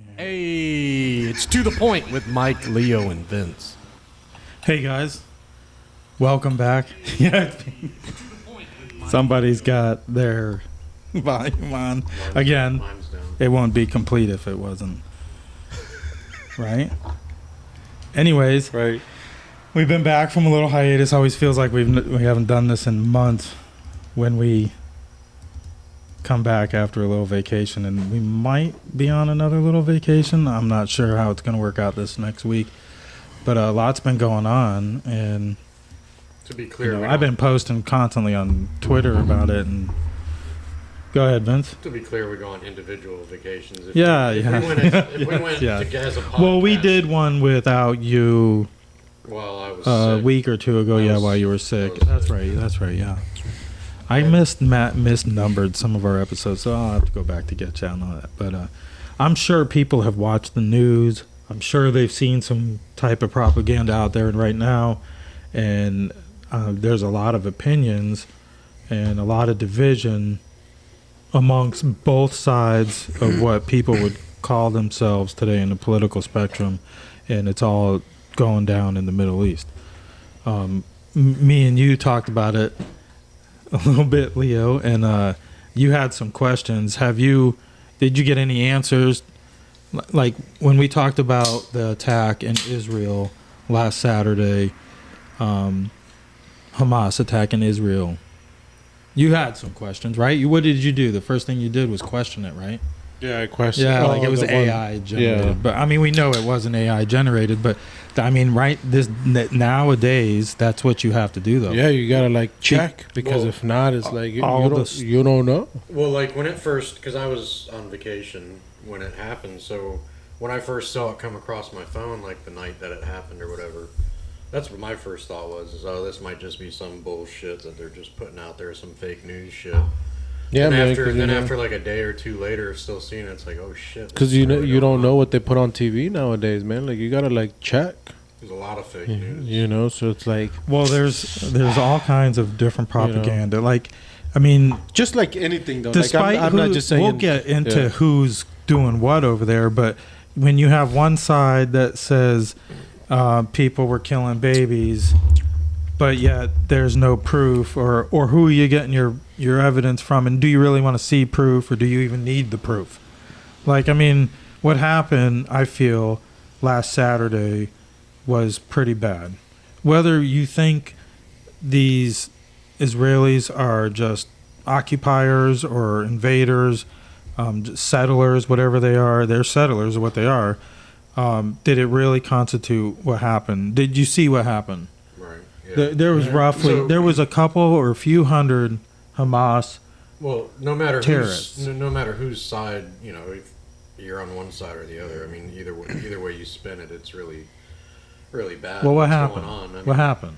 Hey, it's To The Point with Mike, Leo, and Vince. Hey guys, welcome back. Yeah, somebody's got their volume on again. Mine's down. It won't be complete if it wasn't. Right? Anyways, Right. we've been back from a little hiatus. Always feels like we haven't done this in months when we come back after a little vacation, and we might be on another little vacation. I'm not sure how it's going to work out this next week, but a lot's been going on, and To be clear, I've been posting constantly on Twitter about it. And go ahead, Vince. To be clear, we go on individual vacations. If We went Yeah. as a podcast, Well, we did one without you while I was a sick. week or two ago. I Yeah, was- while you were I sick. was That's sick. right. That's right. Yeah. I misnumbered some of our episodes, so I'll have to go back to get you on that. But I'm sure people have watched the news. I'm sure they've seen some type of propaganda out there right now, and there's a lot of opinions and a lot of division amongst both sides of what people would call themselves today in the political spectrum, and it's all going down in the Middle East. Me and you talked about it a little bit, Leo, and you had some questions. Did you get any answers? Like when we talked about the attack in Israel last Saturday, Hamas attack in Israel, you had some questions, right? What did you do? The first thing you did was question it, right? Yeah, I question. Yeah, like it was the one- AI generated. Yeah. But I mean, we know it wasn't AI generated, but I mean, right? Nowadays, that's what you have to do, though. Yeah, you gotta like check because Well, if not, it's like you all don't this- you don't know. Well, like when it first, because I was on vacation when it happened, so when I first saw it come across my phone, like the night that it happened or whatever, that's what my first thought was: is this might just be some bullshit that they're just putting out there, some fake news shit. Yeah, and man. after like a day or two later, still seeing it, it's like, oh shit. Because this you is know really you going don't know on. what they put on TV nowadays, man. Like you gotta like check. There's a lot of fake You, news. you know, so it's like Well, there's all kinds of different propaganda. Like, I mean, just like anything though. despite like, I'm who, not just saying. we'll get into yeah. who's doing what over there, but when you have one side that says people were killing babies, but yet there's no proof, or who are you getting your evidence from, and do you really want to see proof, or do you even need the proof? Like, I mean, what happened, I feel, last Saturday was pretty bad. Whether you think these Israelis are just occupiers or invaders, just settlers, whatever they are, they're settlers, what they are. Did it really constitute what happened? Did you see what happened? Right. Yeah. There was So- there was a couple or a few hundred Hamas. Well, no matter Terrorists. no matter whose side, if you're on one side or the other, I mean, either way you spin it, it's really, really bad. Well, what what's happened? Going on. I What mean, happened?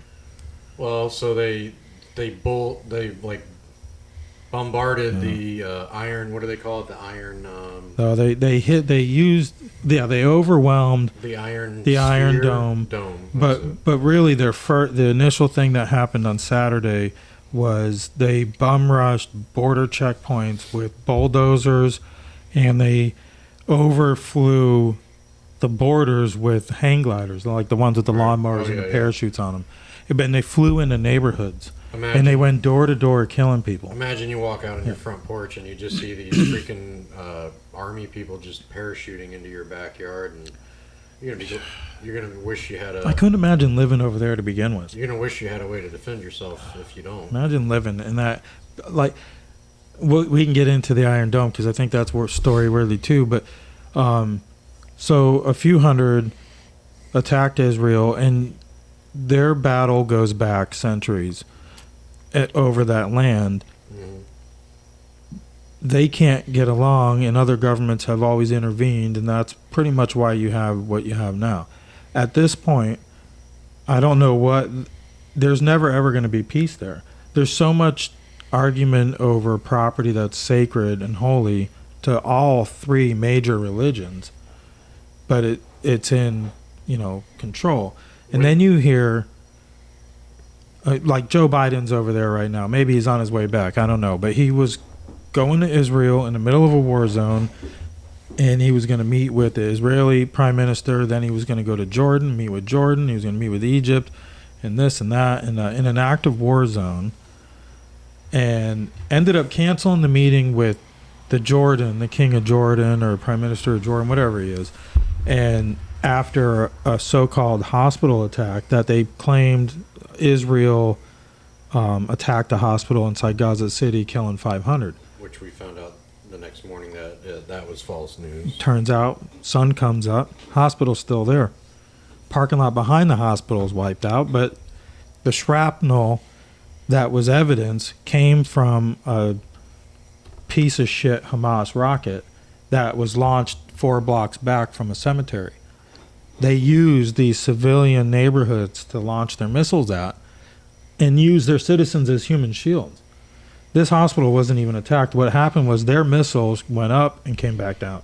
Well, so they bombarded the iron. What do they call it? The iron. So they overwhelmed. The iron. The Iron Sphere? Dome. Dome. that's it. But really, the initial thing that happened on Saturday was they bum rushed border checkpoints with bulldozers, and they overflew the borders with hang gliders, like the ones with the Right. lawnmowers Oh, and the yeah. parachutes on them. And they flew into neighborhoods, Imagine, and they went door to door killing people. Imagine you walk out on your front porch and you just see these freaking army people just parachuting into your backyard, and you're gonna wish you had I couldn't imagine living over there to begin with. You're gonna wish you had a way to defend yourself if you don't. Imagine living in that, like, we can get into the Iron Dome because I think that's story worthy too. But so a few hundred attacked Israel, and their battle goes back centuries over that land. Mhm. They can't get along, and other governments have always intervened, and that's pretty much why you have what you have now. At this point, I don't know there's never ever going to be peace there. There's so much argument over property that's sacred and holy to all three major religions, but it's in control. And then you hear like Joe Biden's over there right now. Maybe he's on his way back. I don't know. But he was going to Israel in the middle of a war zone, and he was going to meet with the Israeli prime minister. Then he was going to go to Jordan, meet with Jordan. He was going to meet with Egypt, and this and that, in an active war zone. And ended up canceling the meeting with the king of Jordan, or prime minister of Jordan, whatever he is. And after a so-called hospital attack that they claimed Israel attacked a hospital inside Gaza City, killing 500. Which we found out the next morning that that was false news. Turns out, sun comes up, hospital's still there. Parking lot behind the hospital is wiped out, but the shrapnel that was evidence came from a piece of shit Hamas rocket that was launched 4 blocks back from a cemetery. They used these civilian neighborhoods to launch their missiles at and use their citizens as human shields. This hospital wasn't even attacked. What happened was their missiles went up and came back down.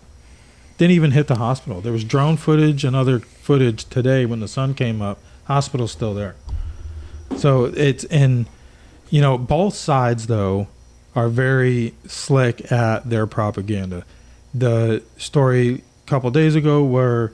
Didn't even hit the hospital. There was drone footage and other footage today when the sun came up. Hospital's still there. So it's in, both sides, though, are very slick at their propaganda. The story a couple days ago where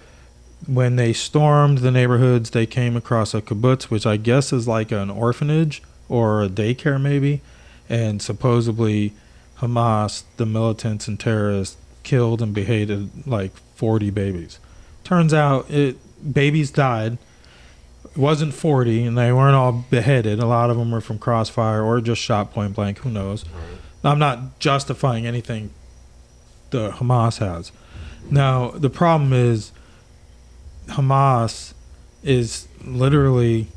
when they stormed the neighborhoods, they came across a kibbutz, which I guess is like an orphanage or a daycare maybe, and supposedly Hamas, the militants and terrorists, killed and beheaded like 40 babies. Turns out babies died. It wasn't 40, and they weren't all beheaded. A lot of them were from crossfire or just shot point blank. Who knows? Right. I'm not justifying anything the Hamas has. Now, the problem is Hamas is literally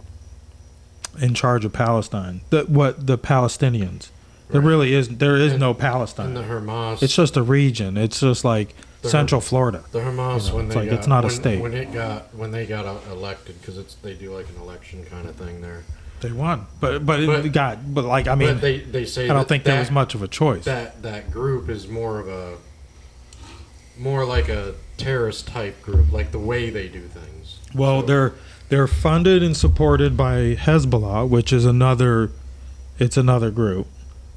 in charge of Palestine. The Palestinians. There really is. There is no Palestine. And the Hamas. It's just a region. It's just like Central Florida. The Hamas, it's not a state. When they got elected, because they do like an election kind of thing there. They won, but they say I don't think there was much of a choice. That group is more like a terrorist type group, like the way they do things. Well, they're funded and supported by Hezbollah, which is another group.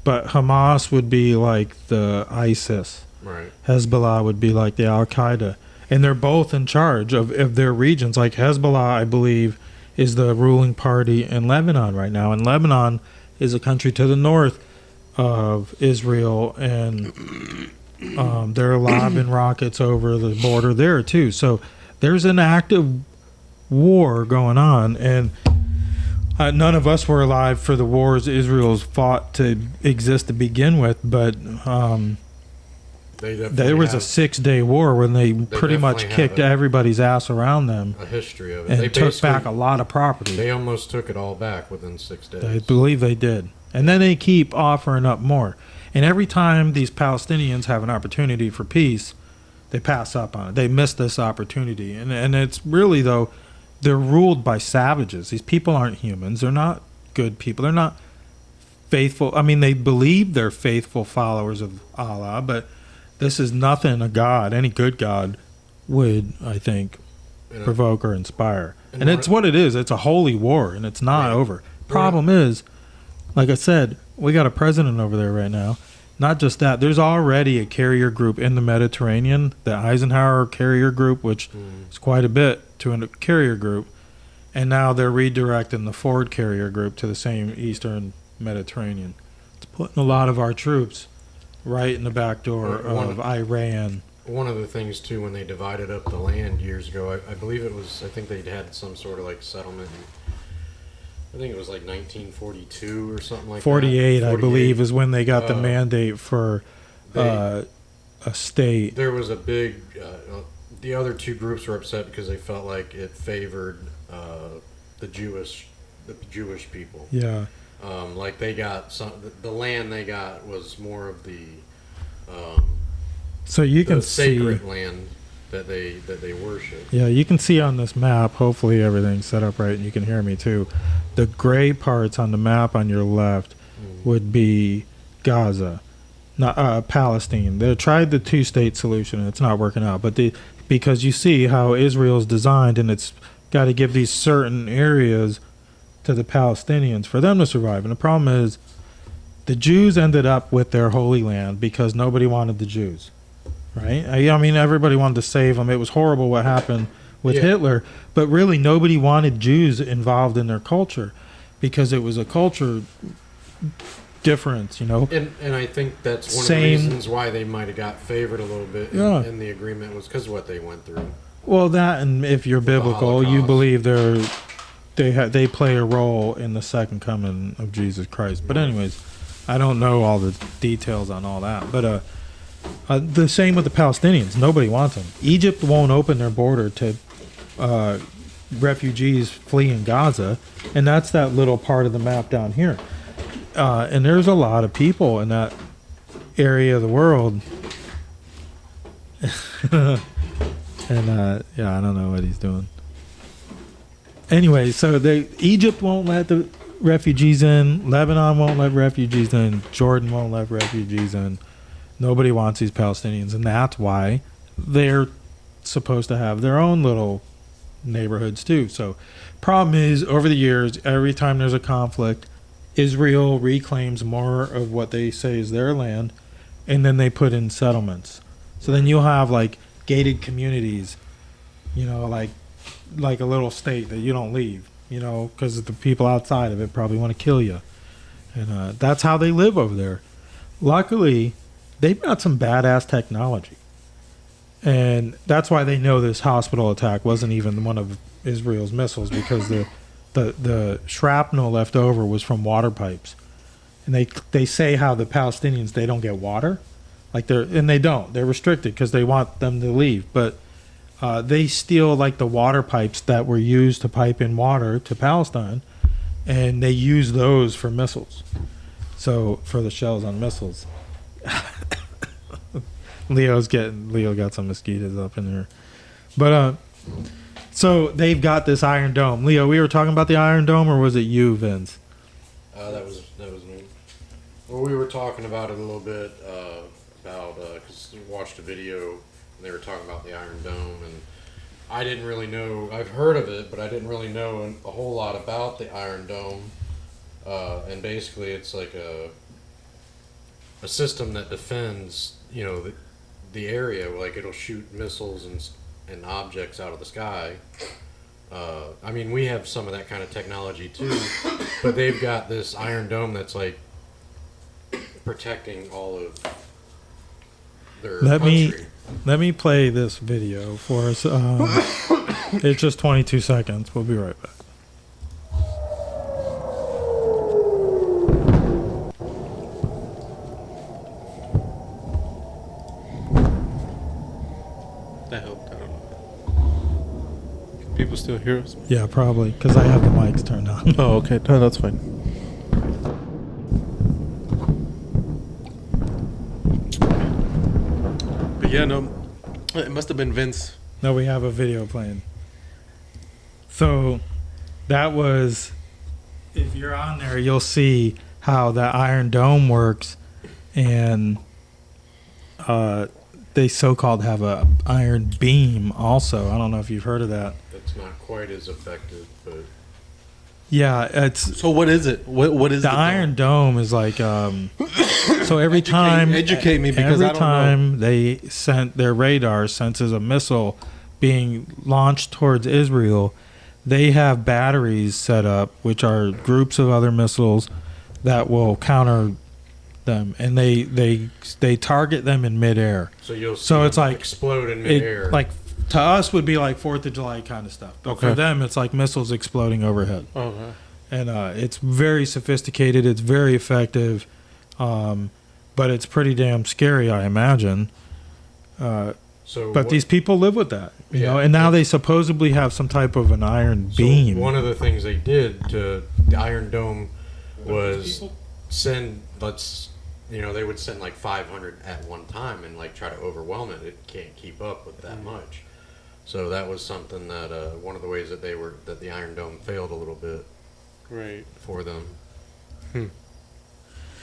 But Hamas would be like the ISIS. Right. Hezbollah would be like the Al Qaeda. And they're both in charge of their regions. Like Hezbollah, I believe, is the ruling party in Lebanon right now. And Lebanon is a country to the north of Israel, and they're lobbing rockets over the border there too. So there's an active war going on, and none of us were alive for the wars Israel's fought to exist to begin with, but there was a 6-day war when they pretty much kicked everybody's ass around them. A history of it. And they took back a lot of property. They almost took it all back within 6 days. I believe they did. And then they keep offering up more. And every time these Palestinians have an opportunity for peace, they pass up on it. They miss this opportunity. And it's really, though, they're ruled by savages. These people aren't humans. They're not good people. They're not faithful. I mean, they believe they're faithful followers of Allah, but this is nothing a God, any good God, would, I think, provoke or inspire. And it's what it is. It's a holy war, and it's not over. Problem is, like I said, we got a president over there right now. Not just that, there's already a carrier group in the Mediterranean, the Eisenhower carrier group, which is quite a bit to a carrier group. And now they're redirecting the Ford carrier group to the same Eastern Mediterranean. It's putting a lot of our troops right in the back door of Iran. One of the things, too, when they divided up the land years ago, I believe it was, I think they'd had some sort of like settlement. I think it was like 1942 or something like 48, that. 48, I believe, is when they got the mandate for a state. There was a big... the other two groups were upset because they felt like it favored the Jewish people. Yeah. Like they got the land they got was more of the so you can see sacred land that they worship. Yeah, you can see on this map. Hopefully everything's set up right, and you can hear me too. The gray parts on the map on your left would be Gaza, not Palestine. They tried the 2-state solution, and it's not working out. But because you see how Israel's designed, and it's got to give these certain areas to the Palestinians for them to survive. And the problem is the Jews ended up with their Holy Land because nobody wanted the Jews. right? I mean, everybody wanted to save them. It was horrible what happened with Hitler, but really nobody wanted Jews involved in their culture because it was a culture difference, you know. And I think that's one of the reasons why they might have got favored a little bit in the agreement was because of what they went through. Well, that, and if you're biblical, you believe they play a role in the second coming of Jesus Christ. But anyways, I don't know all the details on all that. But the same with the Palestinians. Nobody wants them. Egypt won't open their border to refugees fleeing Gaza, and that's that little part of the map down here. And there's a lot of people in that area of the world. And I don't know what he's doing. Anyway, so Egypt won't let the refugees in. Lebanon won't let refugees in. Jordan won't let refugees in. Nobody wants these Palestinians, and that's why they're supposed to have their own little neighborhoods too. So, problem is, over the years, every time there's a conflict, Israel reclaims more of what they say is their land, and then they put in settlements. So then you'll have like gated communities, you know, like a little state that you don't leave, you know, because the people outside of it probably want to kill you. And that's how they live over there. Luckily, they've got some badass technology. And that's why they know this hospital attack wasn't even one of Israel's missiles, because the shrapnel left over was from water pipes. And they say how the Palestinians, they don't get water. They don't. They're restricted because they want them to leave. But they steal like the water pipes that were used to pipe in water to Palestine, and they use those for missiles. So for the shells on missiles. Leo got some mosquitoes up in here. But so they've got this Iron Dome. Leo, we were talking about the Iron Dome, or was it you, Vince? That was me. Well, we were talking about it a little bit because we watched a video and they were talking about the Iron Dome, and I didn't really know. I've heard of it, but I didn't really know a whole lot about the Iron Dome. And basically, it's like a system that defends, you know, the area. Like, it'll shoot missiles and objects out of the sky. I mean, we have some of that kind of technology too, but they've got this Iron Dome that's like protecting all of their country. Let me play this video for us. It's just 22 seconds. We'll be right back. That helped out a lot. Can people still hear us? Yeah, probably, because I have the mics turned on. Oh, okay. No, that's fine. But yeah, no, it must have been Vince. No, we have a video playing. So that was, if you're on there, you'll see how the Iron Dome works, and they so-called have a iron beam also. I don't know if you've heard of that. That's not quite as effective, but yeah, it's. So what is it? What is the Iron Dome is like? So every time, educate me, because every I don't time know. they sent their radar senses a missile being launched towards Israel, they have batteries set up, which are groups of other missiles that will counter them, and they target them in midair. so you'll see It's like explode in midair. like to us would be like 4th of July kind of stuff, but for them it's like missiles exploding overhead. Okay. And it's very sophisticated. It's very effective, but it's pretty damn scary, I imagine. But these people live with that, you know. And now they supposedly have some type of an iron beam. One of the things they did to the Iron Dome was they would send like 500 at one time and like try to overwhelm it. It can't keep up with that much. So that was something that one of the ways that the Iron Dome failed a little bit. Right. For them.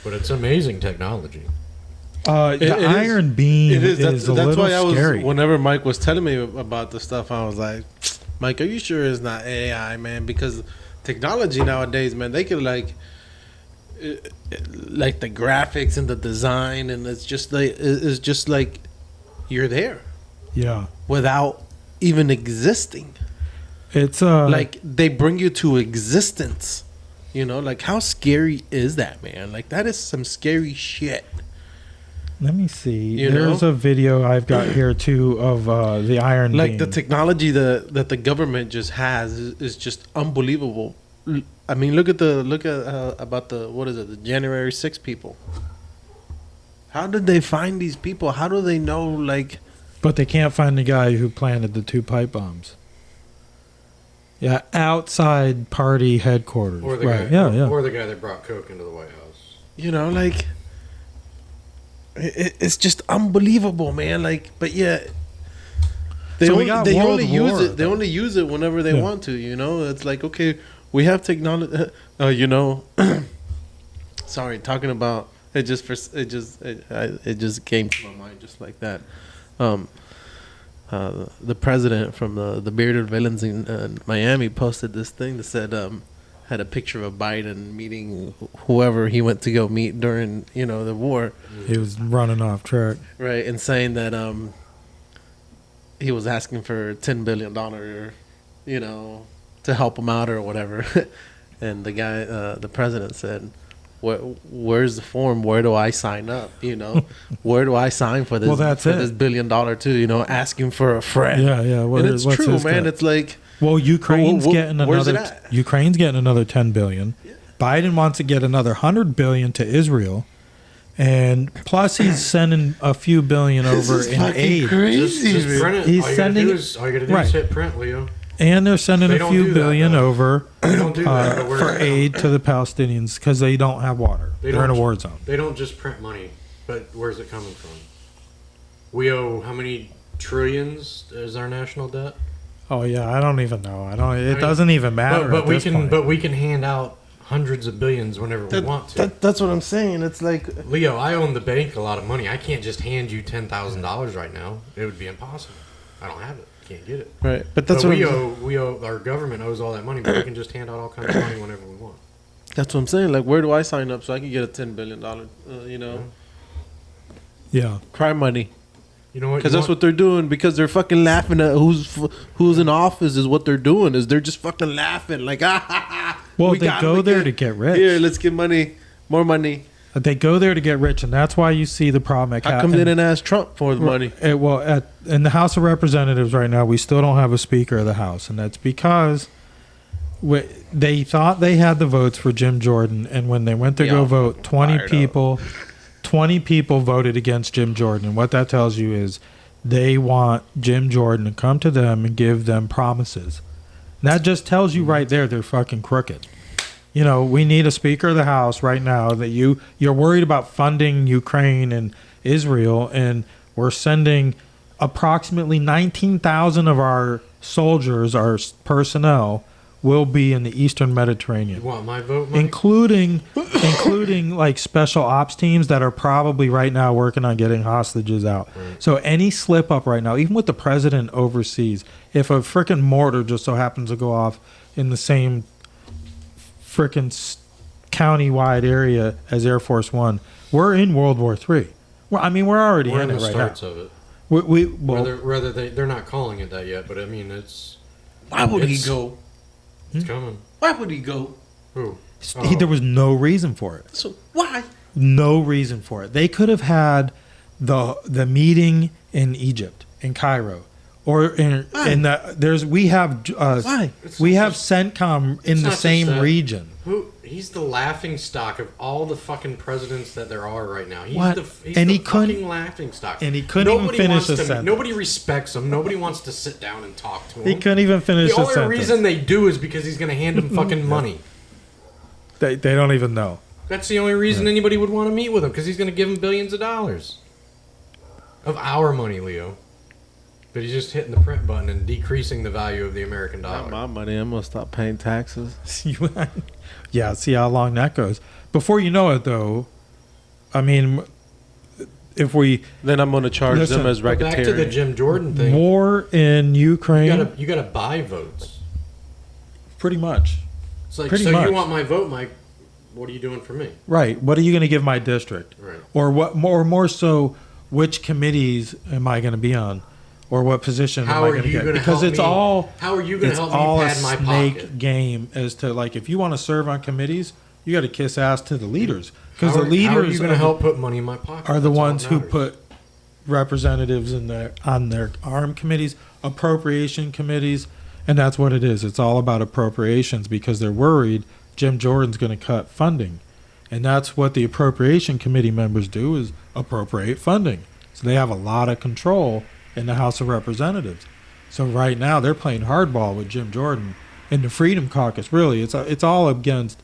But it's amazing technology. The iron beam is a little why scary. Whenever Mike was telling me about the stuff, I was like, Mike, are you sure it's not AI, man? Because technology nowadays, man, they can like the graphics and the design, and it's just like you're there Yeah. without even existing. It's Like they bring you to existence. You know, like how scary is that, man? Like that is some scary shit. let me see. You There's know? a video I've got here too of the Iron Like Beam. the technology that the government just has is just unbelievable. I mean, look at about the what is it? The January 6 people. How did they find these people? How do they know? Like, But they can't find the guy who planted the 2 pipe bombs. Yeah, outside party headquarters. Or the Right. guy, Yeah, yeah. or the guy that brought coke into the White House. you know, like it's just unbelievable, man. Like, but yeah, they So we only, got they World only use War, it. They though. only use it whenever they Yeah. want to. You know, it's like okay, we have technology. You know, sorry, talking about it just came to my mind just like that. The president from the bearded villains in Miami posted this thing that said had a picture of Biden meeting whoever he went to go meet during the war, He was running off track. right, and saying that he was asking for $10 billion, to help him out or whatever, and the guy, the president said, where's the form? Where do I sign up? Where do I sign for this? Well, that's for it. this $1 billion too. Asking for a friend. Yeah, yeah. and it's what's true, his man. cut? It's like Well, Ukraine's getting where's it another. at? Ukraine's getting another 10 billion. Biden wants to get another 100 billion to Israel, and plus he's sending a few billion over is in fucking aid. crazy. Just print it. He's all you sending- gotta do right. is hit print, Leo. And they're sending They a don't few do that, billion though. over They don't do that. but we're- for aid to the Palestinians because they don't have water. They They're in a don't- war zone. They don't just print money, but where's it coming from? We owe how many trillions is our national debt? Oh yeah, I don't even know. It mean, doesn't even matter. But at we this can point. but we can hand out hundreds of billions whenever we want to. That's what I'm saying. It's like Leo, I own the bank a lot of money. I can't just hand you $10,000 right now. It would be impossible. I don't have it. Can't get it. right, but that's But what we owe our government owes all that money, but we can just hand out all kinds of money whenever we want. That's what I'm saying. Like, where do I sign up so I can get a $10 billion? yeah. Crime money. You know what? Because that's what they're doing. Because they're fucking laughing at who's in office is what they're doing. Is they're just fucking laughing like Well, we they got go him there again. to get rich. Here, let's get money, more money. They go there to get rich, and that's why you see the problem. How come they didn't ask Trump for the money? In the House of Representatives right now, we still don't have a Speaker of the House, and that's because they thought they had the votes for Jim Jordan, and when they went to go vote, 20 people voted against Jim Jordan. And what that tells you is they want Jim Jordan to come to them and give them promises. And that just tells you right there they're fucking crooked. We need a Speaker of the House right now that you're worried about funding Ukraine and Israel, and we're sending approximately 19,000 of our soldiers, our personnel, will be in the Eastern Mediterranean. You want my vote, Mike? Including like special ops teams that are probably right now working on getting hostages out. Right. So any slip up right now, even with the president overseas, if a freaking mortar just so happens to go off in the same freaking county-wide area as Air Force One, we're in World War III. We're already We're in in it the right starts now. of it. Well, Rather they're not calling it that yet, but I mean it's Why would he It's- go? coming. Why would he go? Who? there was no reason for it. So why? No reason for it. They could have had the meeting in Egypt, in Cairo, or we have Why? CENTCOM in It's the not just same that. region. He's the laughing stock of all the fucking presidents that there are right now. He's What? he's And the he couldn't- fucking laughing stock. and he couldn't even Nobody finish wants a to- sentence. Nobody respects him. Nobody wants to sit down and talk to him. He couldn't even finish The a only sentence. reason they do is because he's going to hand them fucking money. They don't even know. That's the only reason anybody would want to meet with him, because he's going to give them billions of dollars of our money, Leo. But he's just hitting the print button and decreasing the value of the American Not dollar. my money. I'm gonna stop paying taxes. Yeah, see how long that goes. Before you know it, though, if we Then I'm gonna charge Listen, them as But back to the racketeering. Jim Jordan thing. war in Ukraine, You gotta buy votes. pretty much. It's like, Pretty so much. you want my vote, Mike? What are you doing for me? Right. What are you going to give my district? Right. Or what more so which committees am I going to be on, or what position How am I are going to you get? gonna Because help it's me? all How are you going it's to help all me a pad my snake pocket? game as to like if you want to serve on committees, you got to kiss ass to the leaders because How the are you leaders going to help put money in my pocket? are the That's all ones that who matters. put representatives on their arm committees, appropriation committees, and that's what it is. It's all about appropriations because they're worried Jim Jordan's going to cut funding, and that's what the appropriation committee members do is appropriate funding. So they have a lot of control in the House of Representatives. So right now they're playing hardball with Jim Jordan in the Freedom Caucus. Really, it's all against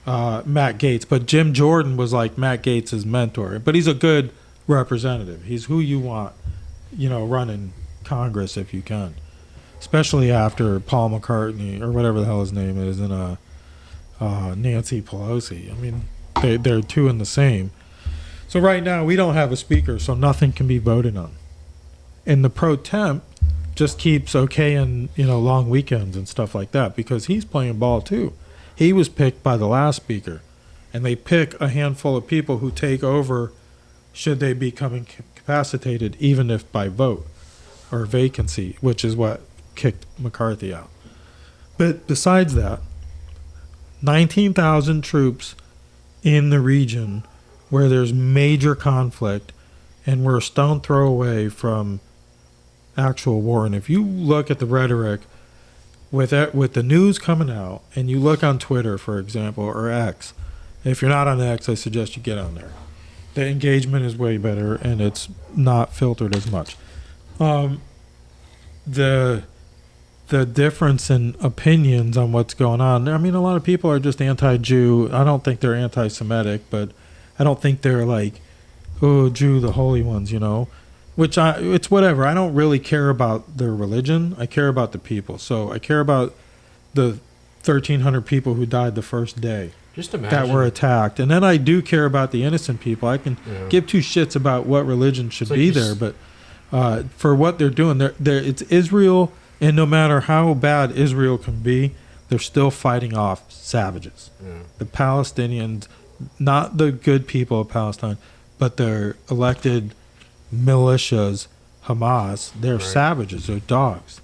Matt Gaetz, but Jim Jordan was like Matt Gaetz' mentor. But he's a good representative. He's who you want, running Congress if you can, especially after Paul McCartney or whatever the hell his name is, and Nancy Pelosi. I mean, they're two in the same. So right now we don't have a speaker, so nothing can be voted on. And the pro temp just keeps okaying, long weekends and stuff like that because he's playing ball too. He was picked by the last speaker, and they pick a handful of people who take over should they become incapacitated, even if by vote or vacancy, which is what kicked McCarthy out. But besides that, 19,000 troops in the region where there's major conflict, and we're a stone throw away from actual war. And if you look at the rhetoric with the news coming out, and you look on Twitter, for example, or X, if you're not on X, I suggest you get on there. The engagement is way better, and it's not filtered as much. The difference in opinions on what's going on. I mean, a lot of people are just anti-Jew. I don't think they're anti-Semitic, but I don't think they're like, oh, Jew, the holy ones, Which it's whatever. I don't really care about their religion. I care about the people. So I care about the 1,300 people who died the first day Just imagine that were attacked, and then I do care about the innocent people. I can give two shits about what religion should be there, but for what they're doing, it's Israel, and no matter how bad Israel can be, they're still fighting off savages. Yeah. The Palestinians, not the good people of Palestine, but their elected militias, Hamas, they're savages, they're dogs.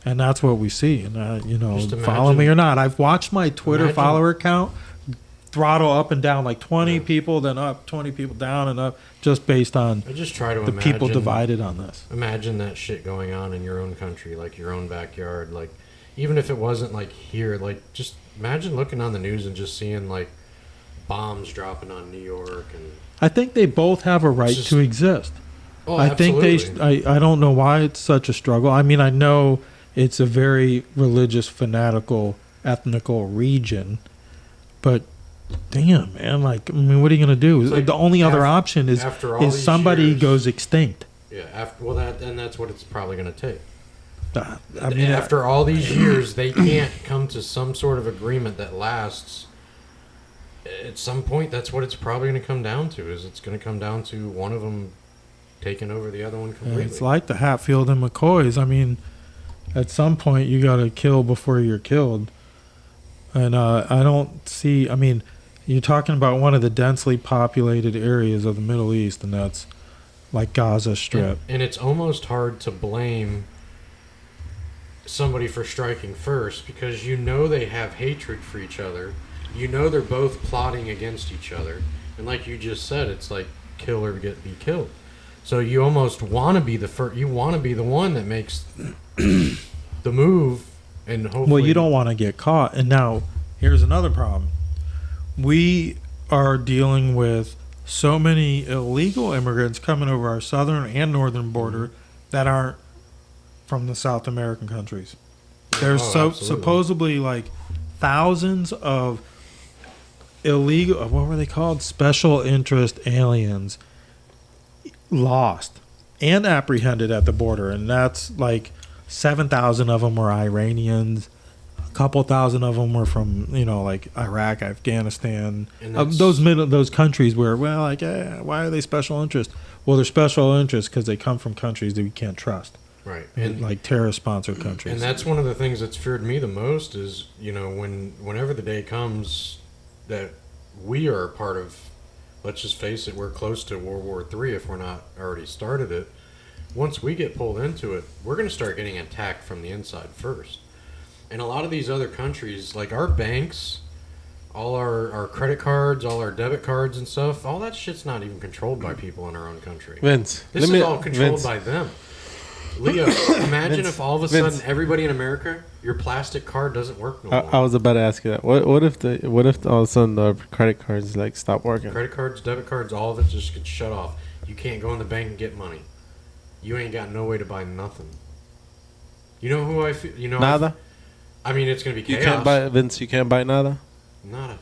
And that's what we see. And, follow me or not. I've watched my Twitter follower count throttle up and down, like 20 people, then up, 20 people down and up, just based on I just try to the people divided on this. Imagine that shit going on in your own country, like your own backyard. Like, even if it wasn't like here, like just imagine looking on the news and just seeing like bombs dropping on New York. And I think they both have a right to exist. Oh, I absolutely. think I don't know why it's such a struggle. I mean, I know it's a very religious, fanatical, ethnical region, but damn, man, what are you gonna do? Like the only other option is somebody years, goes extinct. Yeah, that's what it's probably gonna take. I mean, after all these years, they can't come to some sort of agreement that lasts. At some point, that's what it's probably going to come down to. Is it's going to come down to one of them taking over the other one completely. It's like the Hatfield and McCoys. I mean, at some point, you got to kill before you're killed. And I don't see. I mean, you're talking about one of the densely populated areas of the Middle East, and that's like Gaza Strip. And it's almost hard to blame somebody for striking first because they have hatred for each other. They're both plotting against each other. And like you just said, it's like kill or be killed. So you almost want to be the first. You want to be the one that makes the move, and hopefully. Well, you don't want to get caught. And now here's another problem. We are dealing with so many illegal immigrants coming over our southern and northern border that aren't from the South American countries. There's supposedly like thousands of illegal, what were they called? Special interest aliens lost and apprehended at the border. And that's like 7,000 of them were Iranians. A couple thousand of them were from, like Iraq, Afghanistan, those countries where, why are they special interest? Well, they're special interest because they come from countries that we can't trust. Right. And like terrorist-sponsored countries. And that's one of the things that's feared me the most is, whenever the day comes that we are a part of let's just face it, we're close to World War III if we're not already started it. Once we get pulled into it, we're going to start getting attacked from the inside first. And a lot of these other countries, like our banks, all our credit cards, all our debit cards and stuff, all that shit's not even controlled by people in our own country. Vince, This is all controlled by them. Leo, imagine if all of a sudden everybody in America, your plastic card doesn't work no more. I was about to ask you that. What if all of a sudden the credit cards like stop working? Credit cards, debit cards, all of it just gets shut off. You can't go in the bank and get money. You ain't got no way to buy nothing. You know who I feel? You know, Nada. I mean, it's gonna be chaos. You can't buy Vince. You can't buy nada. Nada.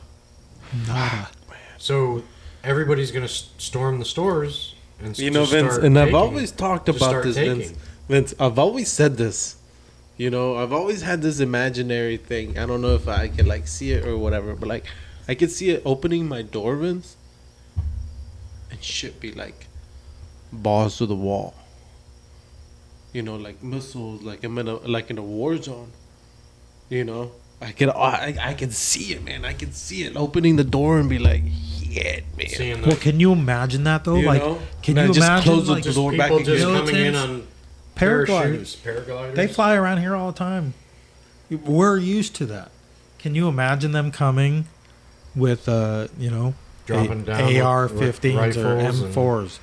So everybody's gonna storm the stores and You know, just Vince, start and I've taking. always talked Just about start this, taking. Vince. Vince, I've always said this. You know, I've always had this imaginary thing. I don't know if I can like see it or whatever, but like I could see it opening my door, Vince, and shit be like balls to the wall. You know, like missiles, like I'm in a war zone. You know, I can see it, man. I can see it opening the door and be like, yeah, man. Seeing Well, the can you imagine that though? You like, know? can And I you just imagine close the like, door back people just again. coming in Militants, on paragliders. paragliders? They fly around here all the time. We're used to that. Can you imagine them coming with, Dropping down with AR-15s or rifles and- M4s?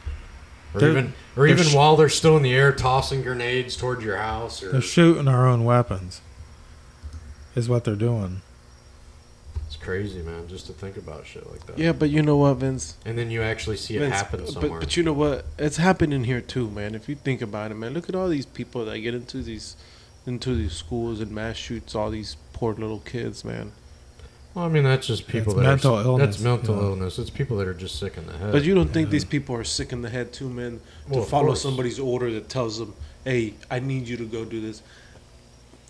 Or They're- even they're while they're still in the air, tossing grenades towards your house. Or They're shooting our own weapons. Is what they're doing. it's crazy, man, just to think about shit like that. Yeah, but you know what, Vince? And then you actually see it Vince, happen somewhere. But you know what? It's happening here too, man. If you think about it, man, look at all these people that get into these schools and mass shoots all these poor little kids, man. Well, I mean, that's just people That's that mental are, illness, That's mental yeah. illness. It's people that are just sick in the head. But you don't think these people are sick in the head too, man? Well, To of follow course. somebody's order that tells them, "Hey, I need you to go do this."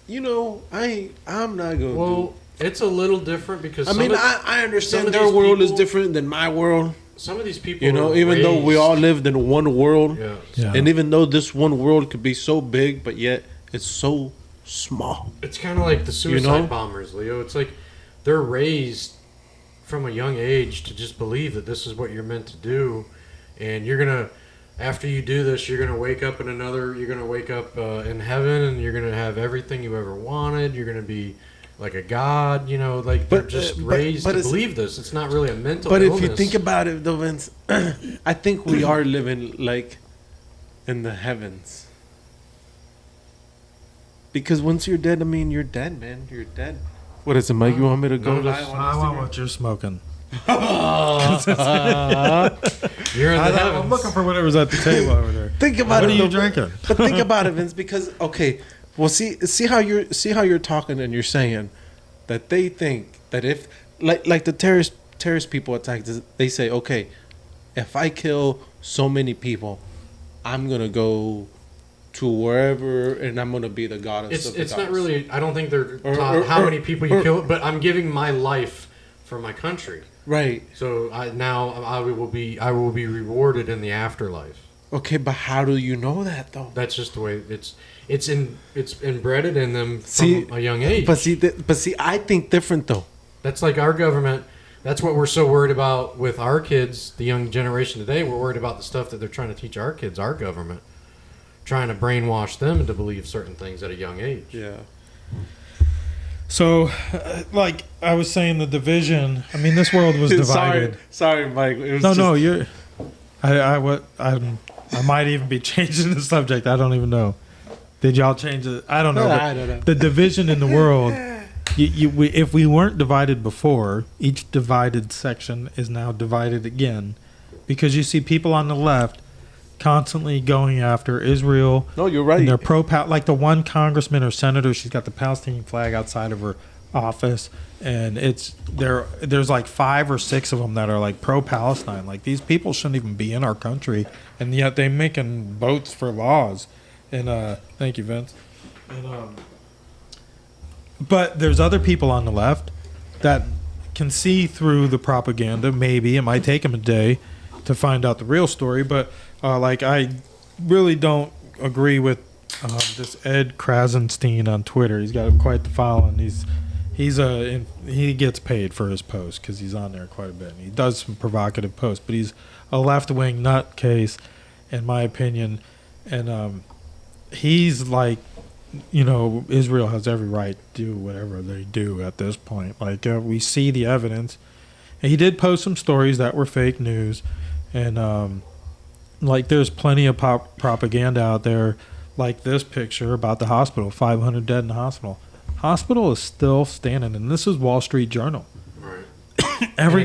You know, I'm not going. Well, it's a little different because I mean, I some understand of their these world is people- different than my world. some of these people, You know, are even though we raised- all lived in one world, Yeah. and even though this one world could be so big, but yet it's so small. It's kind of like the suicide know? bombers, Leo. It's like they're raised from a young age to just believe that this is what you're meant to do, and you're gonna, after you do this, you're gonna wake up in in heaven, and you're gonna have everything you ever wanted. You're gonna be like a god, you know, like they're But, just but- raised but to it's- believe this. It's not really a mental But illness. if you think about it, though, Vince, I think we are living like in the heavens. Because once you're dead, I mean, you're dead, man. You're dead. What is it, Mike? You want me to go No, live just- on I want Instagram? what you're smoking. you're in the heavens. I'm looking for whatever's at the table over there. Think about What it. are you though, drinking? But think about it, Vince, because okay, well, see how you're talking and you're saying that they think that if like the terrorist people attack, they say, okay, if I kill so many people, I'm gonna go to wherever and I'm gonna be the goddess. It's not really. I don't think they're Or- taught or- how or- many people you or- kill, but I'm giving my life for my country. right. So I will be rewarded in the afterlife. Okay, but how do you know that though? That's just the way it's inbred in them from See, a young age. But see, I think different though. That's like our government. That's what we're so worried about with our kids, the young generation today. We're worried about the stuff that they're trying to teach our kids, our government, trying to brainwash them to believe certain things at a young age. Yeah. So, like I was saying, the division. I mean, this world was divided. Sorry, Mike. It was No, just- you're. I might even be changing the subject. I don't even know. Did y'all change it? I don't know. No, but I don't know. The division in the world. If we weren't divided before, each divided section is now divided again, because you see people on the left constantly going after Israel. No, you're right. And they're like the one congressman or senator. She's got the Palestinian flag outside of her office, and there's like 5 or 6 of them that are like pro-Palestine. Like, these people shouldn't even be in our country, and yet they're making votes for laws. And thank you, Vince. And but there's other people on the left that can see through the propaganda. Maybe it might take them a day to find out the real story, but like, I really don't agree with this Ed Krasenstein on Twitter. He's got quite the following. he gets paid for his post because he's on there quite a bit. And he does some provocative posts, but he's a left-wing nutcase, in my opinion. And he's like, Israel has every right to do whatever they do at this point. Like, we see the evidence. And he did post some stories that were fake news. And, there's plenty of propaganda out there, like this picture about the hospital, 500 dead in the hospital. Hospital is still standing, and this is Wall Street Journal. Right. every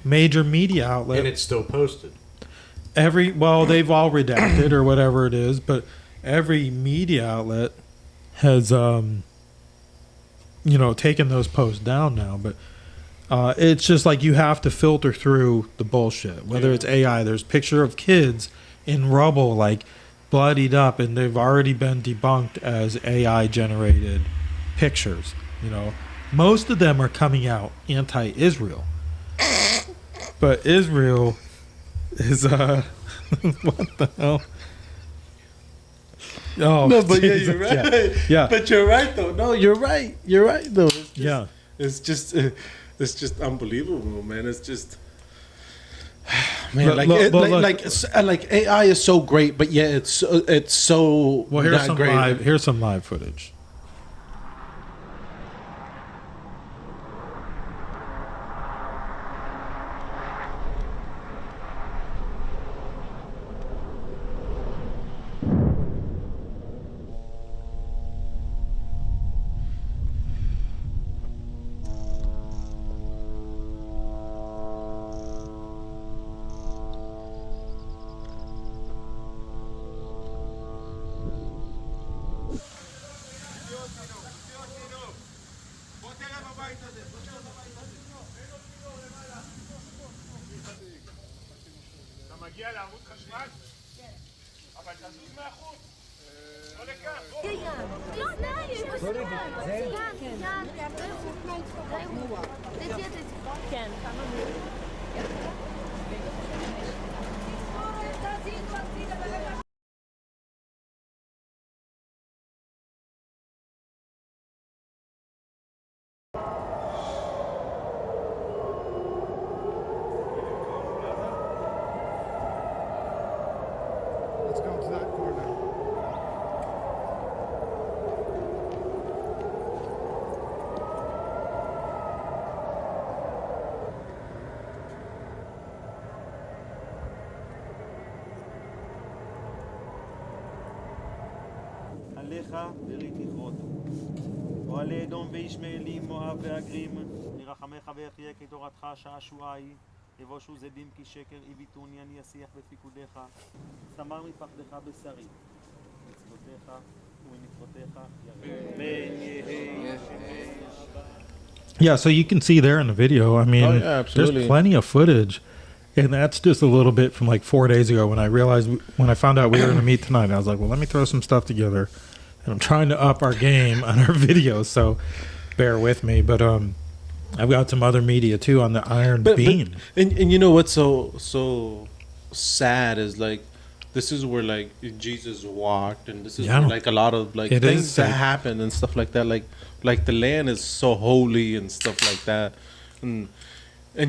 major media outlet, and it's still posted. They've all redacted or whatever it is, but every media outlet has taken those posts down now. But it's just like you have to filter through the bullshit. Whether it's AI, there's picture of kids in rubble, like bloodied up, and they've already been debunked as AI generated pictures. Most of them are coming out anti-Israel, but Israel is what the hell? Oh no, but Jesus. yeah, you're right. Yeah. But you're right though. No, you're right. You're right though. It's just, it's just unbelievable, man. It's just. Man, like AI is so great, but yeah, it's so well. Here's not some great. live. Here's some live footage. מגיע לעמוד חשמל? אבל תזוז מהחוץ. לא לכאן, בוא. כן, כמה Let's go to that corner. עליך ורתיחות, אוהלי אדום וישמעאלים, מואב והגרים, ירחמך ויחיה כתורתך שעשועה היא, יבושו זדים כי שקר יביטוני אני אשיח בפיקודיך, סמר מפחדך בשרי, מצוותיך וממצוותיך ירא. בן יהי Yeah, so you can see there in the video. I mean, there's plenty of footage, and that's just a little bit from like 4 days ago when I found out we were going to meet tonight. I was like, well, let me throw some stuff together, and I'm trying to up our game on our videos, so bear with me. But I've got some other media too on the Iron Beam. And you know what's so sad is like this is where like Jesus walked, and this is where, like a lot of like things that happen and stuff like that. Like the land is so holy and stuff like that, and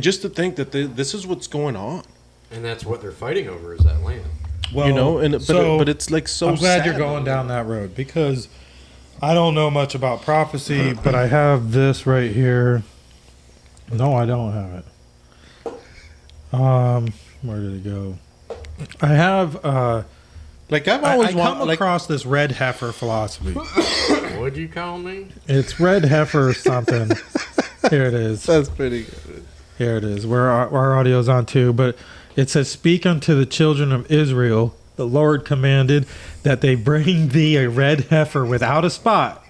just to think that this is what's going on, and that's what they're fighting over is that land. Well, but it's like so. I'm glad sad, you're going down that road because I don't know much about prophecy, but I have this right here. No, I don't have it. Where did it go? I have like I've always come across this red heifer philosophy. What'd you call me? It's red heifer something. Here it is. That's pretty good. Here it is. Where our audio's on too, but it says, "Speak unto the children of Israel. The Lord commanded that they bring thee a red heifer without a spot,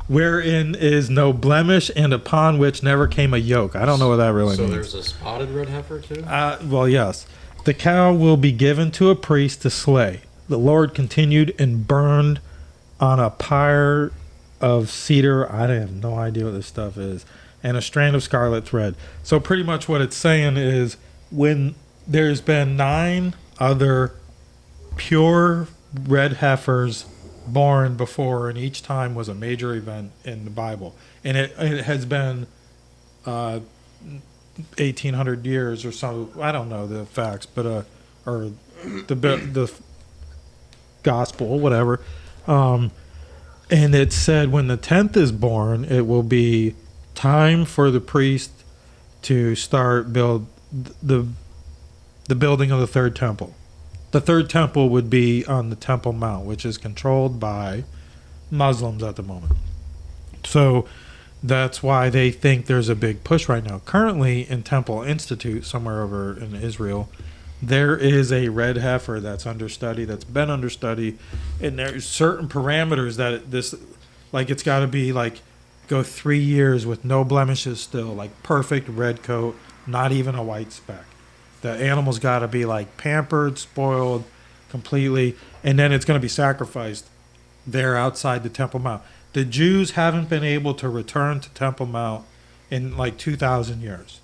wherein is no blemish, and upon which never came a yoke." I don't know what that really means. So there's a spotted red heifer too? Well, yes. The cow will be given to a priest to slay. The Lord continued and burned on a pyre of cedar. I have no idea what this stuff is. And a strand of scarlet thread. So pretty much what it's saying is when there's been 9 other pure red heifers born before, and each time was a major event in the Bible. And it has been 1,800 years or so. I don't know the facts, but or the gospel, whatever. And it said when the 10th is born, it will be time for the priest to start build the building of the third temple. The third temple would be on the Temple Mount, which is controlled by Muslims at the moment. So that's why they think there's a big push right now. Currently in Temple Institute, somewhere over in Israel, there is a red heifer that's understudy, that's been understudy, and there's certain parameters that this, like it's got to be like go 3 years with no blemishes still, like perfect red coat, not even a white speck. The animal's got to be like pampered, spoiled completely, and then it's going to be sacrificed there outside the Temple Mount. The Jews haven't been able to return to Temple Mount in like 2,000 years.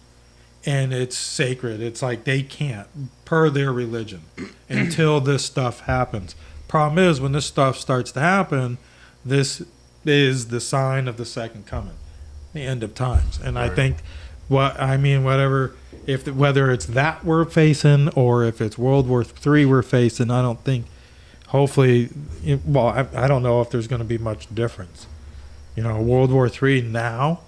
And it's sacred. It's like they can't, per their religion, until this stuff happens. Problem is, when this stuff starts to happen, this is the sign of the second coming, the end of times. And I think, whatever, whether it's that we're facing or if it's World War III we're facing, I don't think, hopefully, I don't know if there's going to be much difference. World War III now,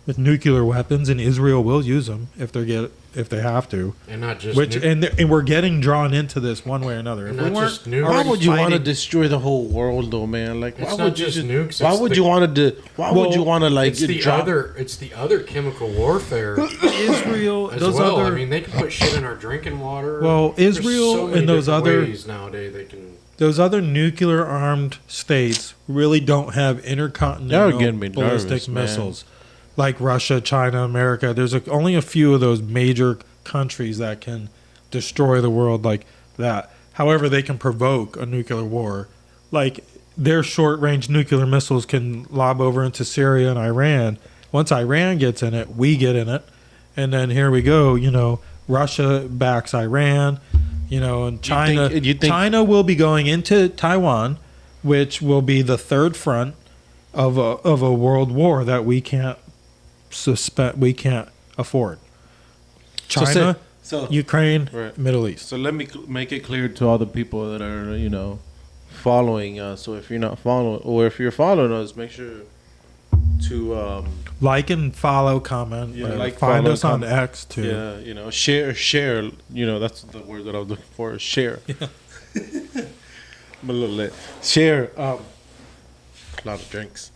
with nuclear weapons, and Israel will use them if they have to. And not just and we're getting drawn into this one way or another. And If we not weren't just nukes. Why would you want to fighting- destroy the whole world, though, man? Like, It's why not would you just nukes, Why it's would the- you want to do? Why would you want to like it's the drop? other chemical warfare Israel, as those well. other, I mean, they can put shit in our drinking water. Well, There's Israel so many and those different other- ways nowadays they can. those other nuclear armed states really don't have intercontinental Y'all getting me ballistic nervous, man. missiles like Russia, China, America. There's only a few of those major countries that can destroy the world like that. However, they can provoke a nuclear war. Like their short-range nuclear missiles can lob over into Syria and Iran. Once Iran gets in it, we get in it, and then here we go. Russia backs Iran. And China. you think- China will be going into Taiwan, which will be the third front of a world war that we can't afford. China, So Ukraine, Right. Middle East. So let me make it clear to all the people that are, following us. So if you're not following, or if you're following us, make sure to Like and follow, comment. Yeah, like, follow, find us on comment. X too. share. That's the word that I was looking for. Is share. I'm a little lit. Share. A lot of drinks.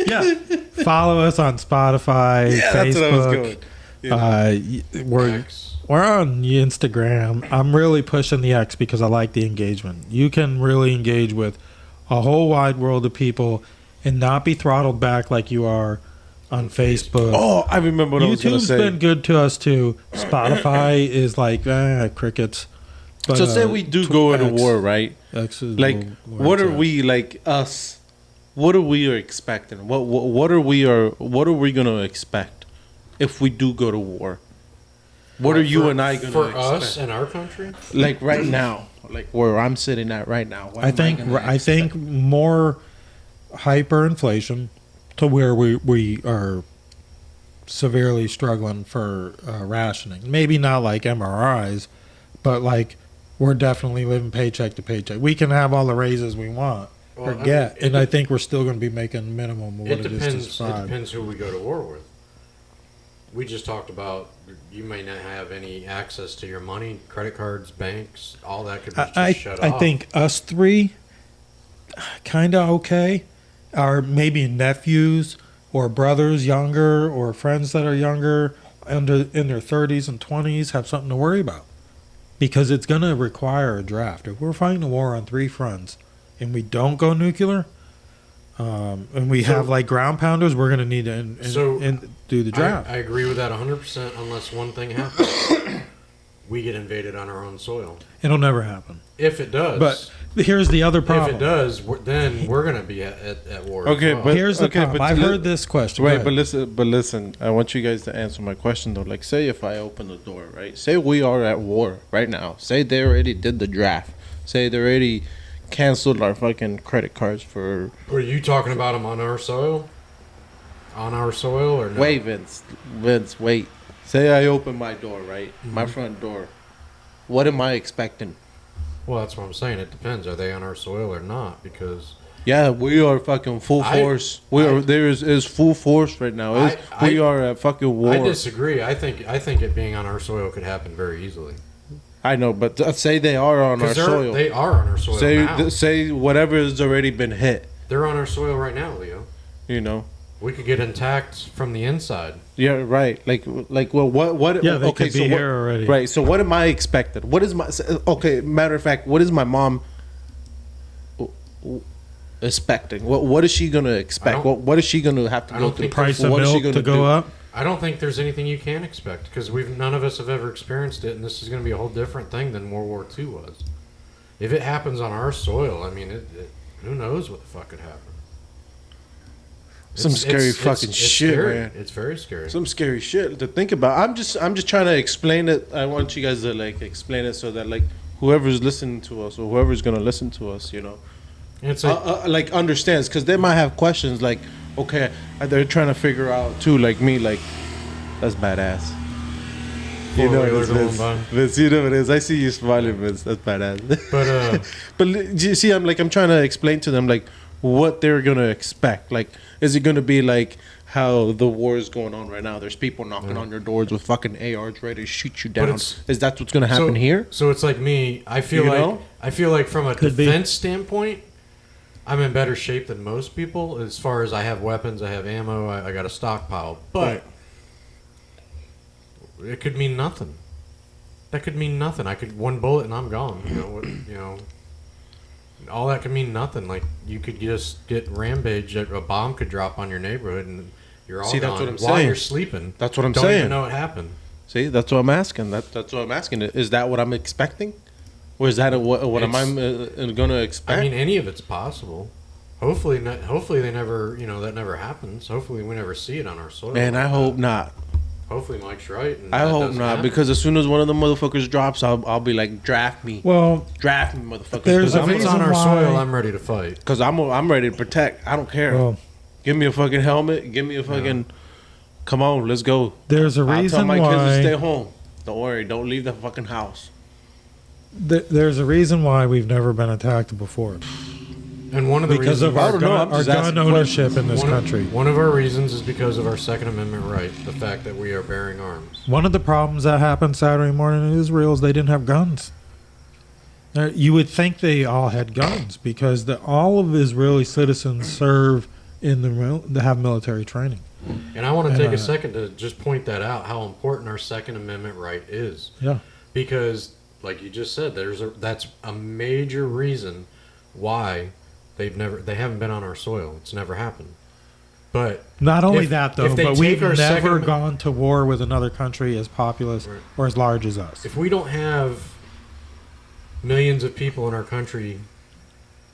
Yeah. Follow us on Spotify, Yeah, that's what I was Facebook. going. We're on Instagram. I'm really pushing the X because I like the engagement. You can really engage with a whole wide world of people and not be throttled back like you are on Facebook. Oh, I remember what I was going to YouTube's say. been good to us too. Spotify is like crickets. But, So say we do go into X- war, right? X is Like, where what it's are at. we like us? What are we expecting? What are we going to expect if we do go to war? What are you and I going to for expect? us and our country? Like right now, like where I'm sitting at right now. What I am think gonna I think more hyperinflation to where we are severely struggling for rationing. Maybe not like MRIs, but like we're definitely living paycheck to paycheck. We can have all the raises we want Well, or I get, mean, and I think we're still going to be making minimum of what It it is depends. to It survive. depends who we go to war with. We just talked about you may not have any access to your money, credit cards, banks, all that could be just I shut I off. think us three kind of okay. Our maybe nephews or brothers younger or friends that are younger in their 30s and 20s have something to worry about because it's going to require a draft. If we're fighting a war on three fronts and we don't go nuclear, and we have like ground pounders, we're going to need to do the draft. I agree with that 100% unless one thing happens. we get invaded on our own soil. It'll never happen. If it does, But here's the other problem. if it does, then we're going to be at war. Okay, as well. but Here's the problem. I've heard this question. Go Right, ahead. but listen. I want you guys to answer my question though. Like, say if I open the door, right? Say we are at war right now. Say they already did the draft. Say they already canceled our fucking credit cards for. Are you talking about them on our soil? On our soil or no? Wait, Vince, wait. Say I open my door, right? My front door. What am I expecting? Well, that's what I'm saying. It depends. Are they on our soil or not? Because Yeah, we are fucking full force. There is full force right now. We are at fucking war. I disagree. I think it being on our soil could happen very easily. I know, but say they are on our 'Cause soil. they are on our soil now. Say whatever has already been hit. They're on our soil right now, Leo. You know. We could get intact from the inside. Yeah, right. Like, well, what? Yeah, they okay, could be so here already. Right. So, what am I expected? What is my? Okay. Matter of fact, what is my mom expecting? What is she gonna expect? What is she gonna have to I go don't through? think Price of What is she milk gonna to go do? up. I don't think there's anything you can expect because none of us have ever experienced it, and this is going to be a whole different thing than World War II was. If it happens on our soil, I mean, who knows what the fuck could happen? Some scary fucking shit, scary. man. It's very scary. Some scary shit to think about. I'm just trying to explain it. I want you guys to like explain it so that like whoever's listening to us or whoever's gonna listen to us, you know, It's like, like understands because they might have questions like, okay, they're trying to figure out too, like me, like that's badass. You know it is, Vince. You know it is. I see you smiling, Vince. That's badass. but do you see? I'm trying to explain to them like what they're gonna expect. Like, is it gonna be like how the war is going on right now? There's people knocking on your doors with fucking ARs ready to shoot you down. Is that what's gonna happen here? So it's like me. I feel like from a defense standpoint, I'm in better shape than most people as far as I have weapons, I have ammo, I got a stockpile. But it could mean nothing. That could mean nothing. I could one bullet and I'm gone. You know, all that could mean nothing. Like you could just get rampaged. A bomb could drop on your neighborhood and you're all See, gone that's what I'm while saying. you're sleeping. That's what I'm Don't saying. even know it happened. See, that's what I'm asking. That's what I'm asking. Is that what I'm expecting, or is that what am I gonna expect? I mean, any of it's possible. Hopefully, hopefully they never. That never happens. Hopefully, we never see it on our soil. Man, I hope not. Hopefully, Mike's right. And I that hope doesn't not, happen. because as soon as one of the motherfuckers drops, I'll be like, draft me, Well, draft me, motherfuckers. There's if a it's on reason our why- soil, I'm ready to fight. Because I'm ready to protect. I don't care. well, Give me a fucking helmet. Give me a fucking. Come on, let's go. there's a I'll tell reason my kids to stay why. home. Don't worry. Don't leave the fucking house. There's a reason why we've never been attacked before. And one of the Because reasons of I our don't know, I'm gun, our just gun asking ownership in this one country. Of, one of our reasons is because of our Second Amendment right, the fact that we are bearing arms. One of the problems that happened Saturday morning in Israel is they didn't have guns. You would think they all had guns because all of Israeli citizens serve in they have military training. And I want to And, take a second to just point that out, how important our Second Amendment right is. Yeah. Because, like you just said, that's a major reason why they haven't been on our soil. It's never happened. But Not only if- that, though, if they but take we've our never Second- gone to war with another country as populous Right. or as large as us. if we don't have millions of people in our country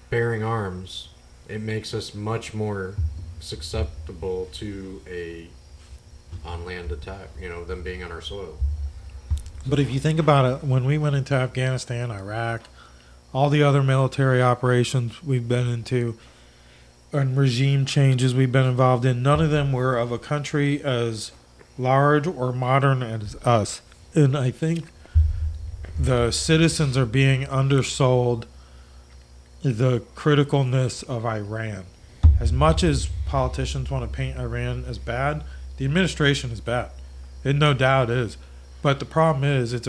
bearing arms, it makes us much more susceptible to a on-land attack, them being on our soil. But if you think about it, when we went into Afghanistan, Iraq, all the other military operations we've been into, and regime changes we've been involved in, none of them were of a country as large or modern as us. And I think the citizens are being undersold the criticalness of Iran. As much as politicians want to paint Iran as bad, the administration is bad. It no doubt is. But the problem is it's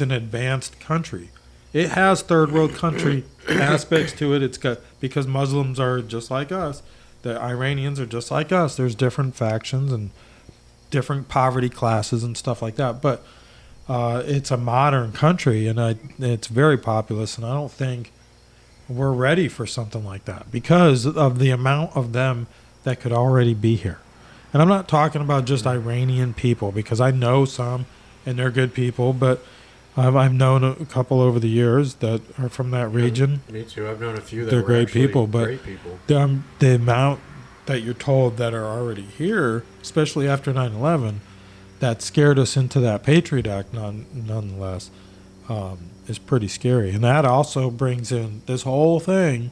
an advanced country. It has third world country aspects to it. It's got, because Muslims are just like us. The Iranians are just like us. There's different factions and different poverty classes and stuff like that. But it's a modern country, and it's very populous, and I don't think we're ready for something like that because of the amount of them that could already be here. And I'm not talking about just Iranian people, because I know some and they're good people, but I've known a couple over the years that are from that region. Me too. I've known a few that They're were great actually people, but great people. The amount that you're told that are already here, especially after 9/11, that scared us into that Patriot Act nonetheless, is pretty scary. And that also brings in this whole thing,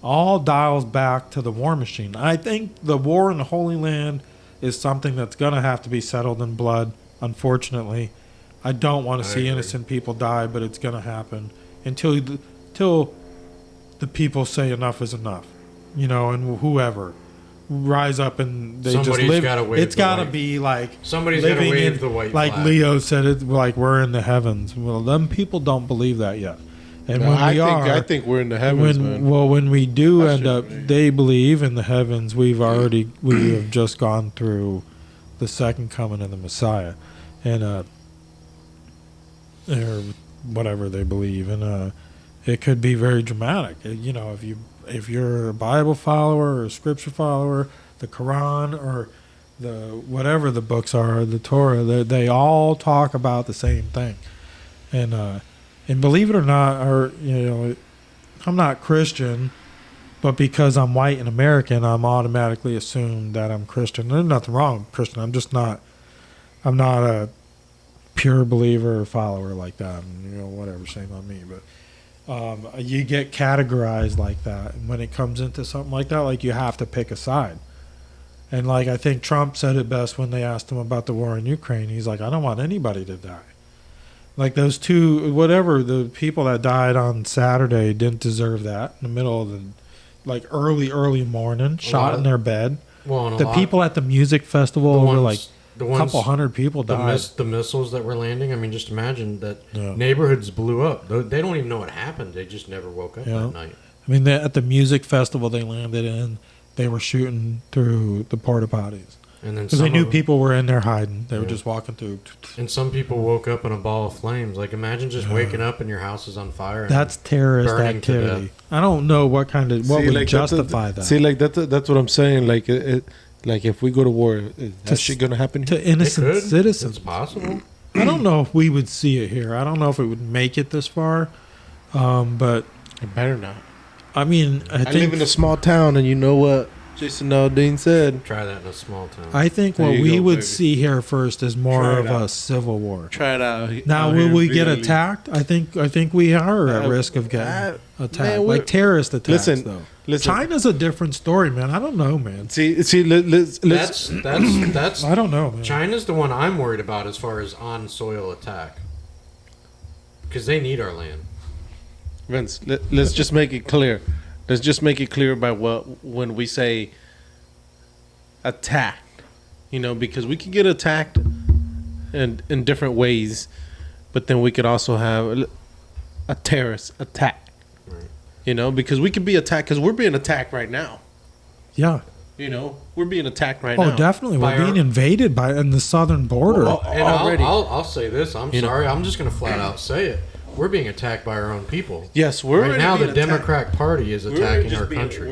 all dials back to the war machine. I think the war in the Holy Land is something that's going to have to be settled in blood, unfortunately. I don't want to see agree. innocent people die, but it's going to happen until the people say enough is enough, and whoever rise up and they Somebody's just live. gotta wave It's the got to white- be like Somebody's got to living wave in- the white like flag. Leo said it, like we're in the heavens. Well, them people don't believe that yet, and when I think we're in the heavens, man. when we do I end up, should believe. they believe in the heavens. We have just gone through the second coming of the Messiah, and or whatever they believe, and it could be very dramatic. If you're a Bible follower or a Scripture follower, the Quran or the whatever the books are, the Torah, they all talk about the same thing, and believe it or not, I'm not Christian, but because I'm white and American, I'm automatically assumed that I'm Christian. There's nothing wrong with Christian. I'm not a pure believer or follower like that. And, whatever, shame on me. But you get categorized like that. And when it comes into something like that, like you have to pick a side. And like I think Trump said it best when they asked him about the war in Ukraine. He's like, I don't want anybody to die. Like those two, whatever, the people that died on Saturday didn't deserve that in the middle of the, like early morning, shot in their bed. Well, and a The lot- people at the music festival were like the a ones, couple hundred people died. the missiles that were landing. I mean, just imagine that Yeah. neighborhoods blew up. They don't even know what happened. They just never woke up Yeah. that night. I mean, at the music festival they landed in, they were shooting through the porta potties And then because they some knew of them- people were in there hiding. They were Yeah. just walking through. And some people woke up in a ball of flames. Like imagine just waking up and your house is on fire. And That's terrorist burning to activity. death. I don't know what would like, justify that. See, like that's what I'm saying. Like like if we go to war, is that shit gonna happen? To It innocent could. citizens. It's possible. I don't know if we would see it here. I don't know if it would make it this far. But It better not. I mean, I I live in a small town, and you know what Jason Aldean said. Try that in a small town. I think There what you we go, would baby. see here first is more Try it of out. a civil war. Try it out. Now, out will here we in get Italy. attacked? I think we are at risk of getting attacked, man, we're- like terrorist attacks. Listen, though. listen. China's a different story, man. I don't know, man. See. Let's That's I don't know, man. China's the one I'm worried about as far as on soil attack. Because they need our land. Vince. Let's just make it clear. Let's just make it clear by when we say attacked. Because we can get attacked in different ways, but then we could also have a terrorist attack. Right. Because we could be attacked because we're being attacked right now. Yeah. We're being attacked right Oh, now. definitely. By We're being our- invaded by in the southern border. Well, And already. I'll say this. I'm You know. sorry. I'm just going to flat out say it. We're being attacked by our own people. Yes, we're Right already now, the being attacked. Democratic Party is We're attacking just our being- country.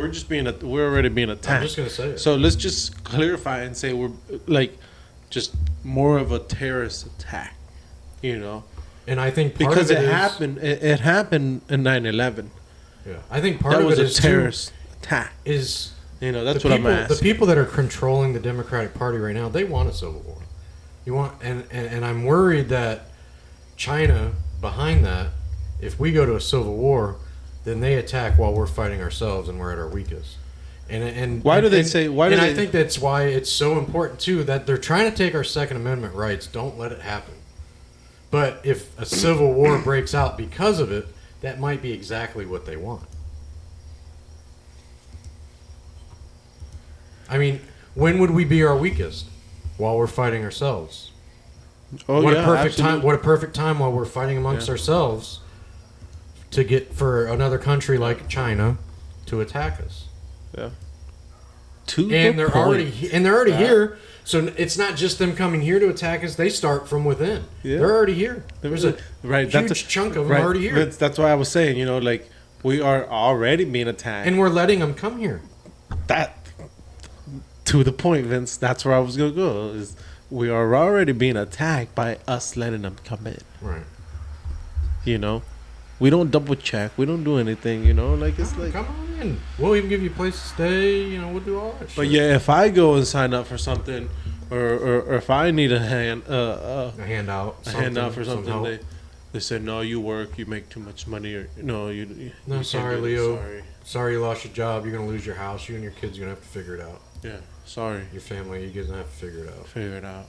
We're already being attacked. I'm just going to say it. So let's just clarify and say we're like just more of a terrorist attack, And I think part because of it is- happened. It happened in 9/11. Yeah. I think part That of was it a is too, terrorist attack. is That's the what people, I'm asking. The people that are controlling the Democratic Party right now, they want a civil war. You want, and I'm worried that China behind that, if we go to a civil war, then they attack while we're fighting ourselves and we're at our weakest. And Why do they and- say- why do and I they- think that's why it's so important too that they're trying to take our Second Amendment rights. Don't let it happen. But if a civil war breaks out because of it, that might be exactly what they want. I mean, when would we be our weakest? While we're fighting ourselves. Oh What yeah, a perfect absolutely. time! What a perfect time while we're fighting amongst Yeah. ourselves to get for another country like China to attack us. Yeah. To And the they're point. already here. So it's not just them coming here to attack us. They start from within. Yeah. They're already here. There's a right. huge chunk of them right, already here, Vince, that's why I was saying, like we are already being attacked. and we're letting them come here. That to the point, Vince. That's where I was gonna go. Is we are already being attacked by us letting them come in. Right. You know, we don't double check. We don't do anything. You know, like it's like. Come on in. We'll even give you a place to stay. You know, we'll do all that shit. But yeah, if I go and sign up for something, or if I need a handout for something, some they said no, you work, you make too much money, or no, you. No, you sorry, can't do it, Leo. Sorry. Sorry you lost your job. You're gonna lose your house. You and your kids are gonna have to figure it out. Yeah, sorry. Your family, you guys gonna have to figure it out. Figure it out.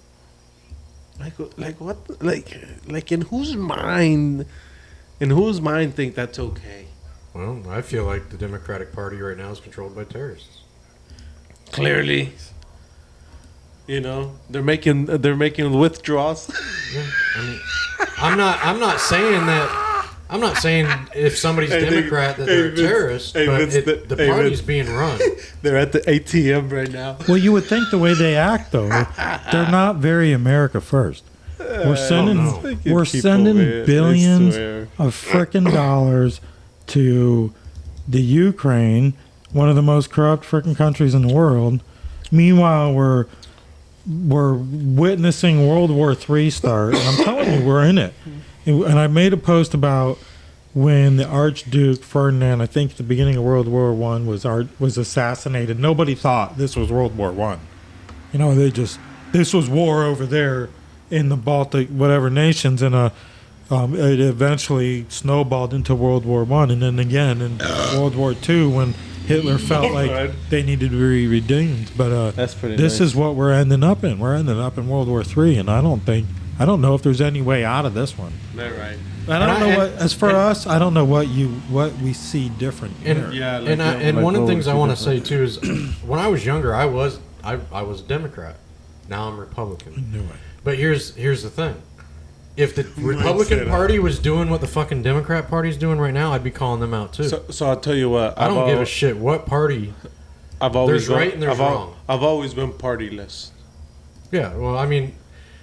Like what? Like in whose mind? In whose mind think that's okay? Well, I feel like the Democratic Party right now is controlled by terrorists. Clearly. You know, they're making withdrawals. Yeah, I mean, I'm not saying that. I'm not saying if somebody's Democrat that they're a terrorist, but the party's being run. They're at the ATM right now. Well, you would think the way they act, though, they're not very America first. We're sending no. we're sending billions of frickin' dollars to the Ukraine, one of the most corrupt frickin' countries in the world. Meanwhile, we're witnessing World War III start. And I'm telling you, we're in it. And I made a post about when the Archduke Ferdinand, I think at the beginning of World War I, was assassinated. Nobody thought this was World War I. You know, this was war over there in the Baltic, whatever nations, and it eventually snowballed into World War I, and then again in World War II when Hitler felt like they needed to be redeemed. But That's pretty this nice. is what we're ending up in. We're ending up in World War III, and I don't know if there's any way out of this one. They're right. I don't know what. As for us, I don't know what we see different here. And Yeah, and one of the things I want to say too is, when I was younger, I was a Democrat. Now I'm Republican. Knew it. But here's the thing: if the Republican Party was doing what the fucking Democrat Party's doing right now, I'd be calling them out too. So I'll tell you what. I don't give a shit what party. I've always There's right and there's wrong. I've always been partyless. Yeah, well, I mean,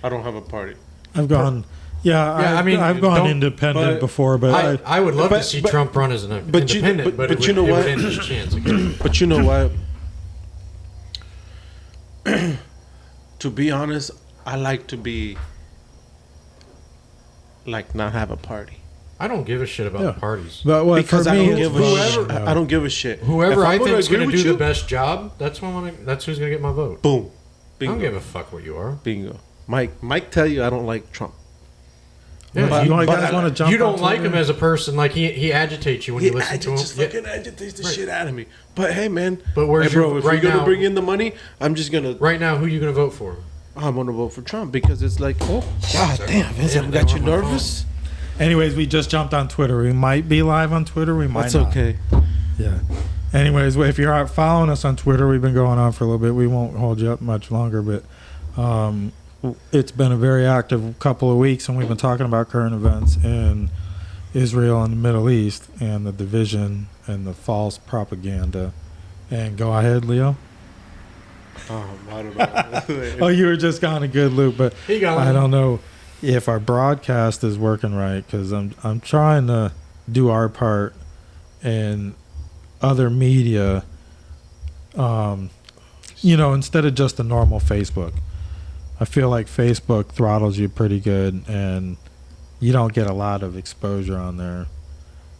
I don't have a party. I've gone. Yeah, I mean, I've gone don't- independent before, but I would love but- to see but- Trump run as an independent, but you know it what? would end his chance again. But you know what? To be honest, I like to be like not have a party. I don't give a shit about Yeah. the parties. but what, Because for I me, don't give a whoever- shit. I don't give a shit. Whoever If I I'm think is agree going to with do you, the best job, that's who's going to get my vote. boom. I Bingo. don't give a fuck what you are. Bingo. Mike tell you I don't like Trump. Yeah, But you, you guys want to jump? you don't on like Twitter? him as a person. Like he agitates you when you listen to him. Just Yeah. fucking agitates the Right. shit out of me. But hey, man. But where's hey, bro, your- if right you're gonna now- bring in the money, I'm just gonna. Right now, who are you going to vote for? I'm gonna vote for Trump because it's like, oh, god damn, Vincent, Yeah, got you they were on my nervous. Anyways, we just jumped on Twitter. We might be live on Twitter. We might That's not. okay. Yeah. Anyways, if you're out following us on Twitter, we've been going on for a little bit. We won't hold you up much longer, but it's been a very active couple of weeks, and we've been talking about current events in Israel and the Middle East and the division and the false propaganda. And go ahead, Leo. I don't know. Oh, you were just on a good loop, but He got I one. don't know if our broadcast is working right because I'm trying to do our part and other media. Instead of just the normal Facebook, I feel like Facebook throttles you pretty good, and you don't get a lot of exposure on there.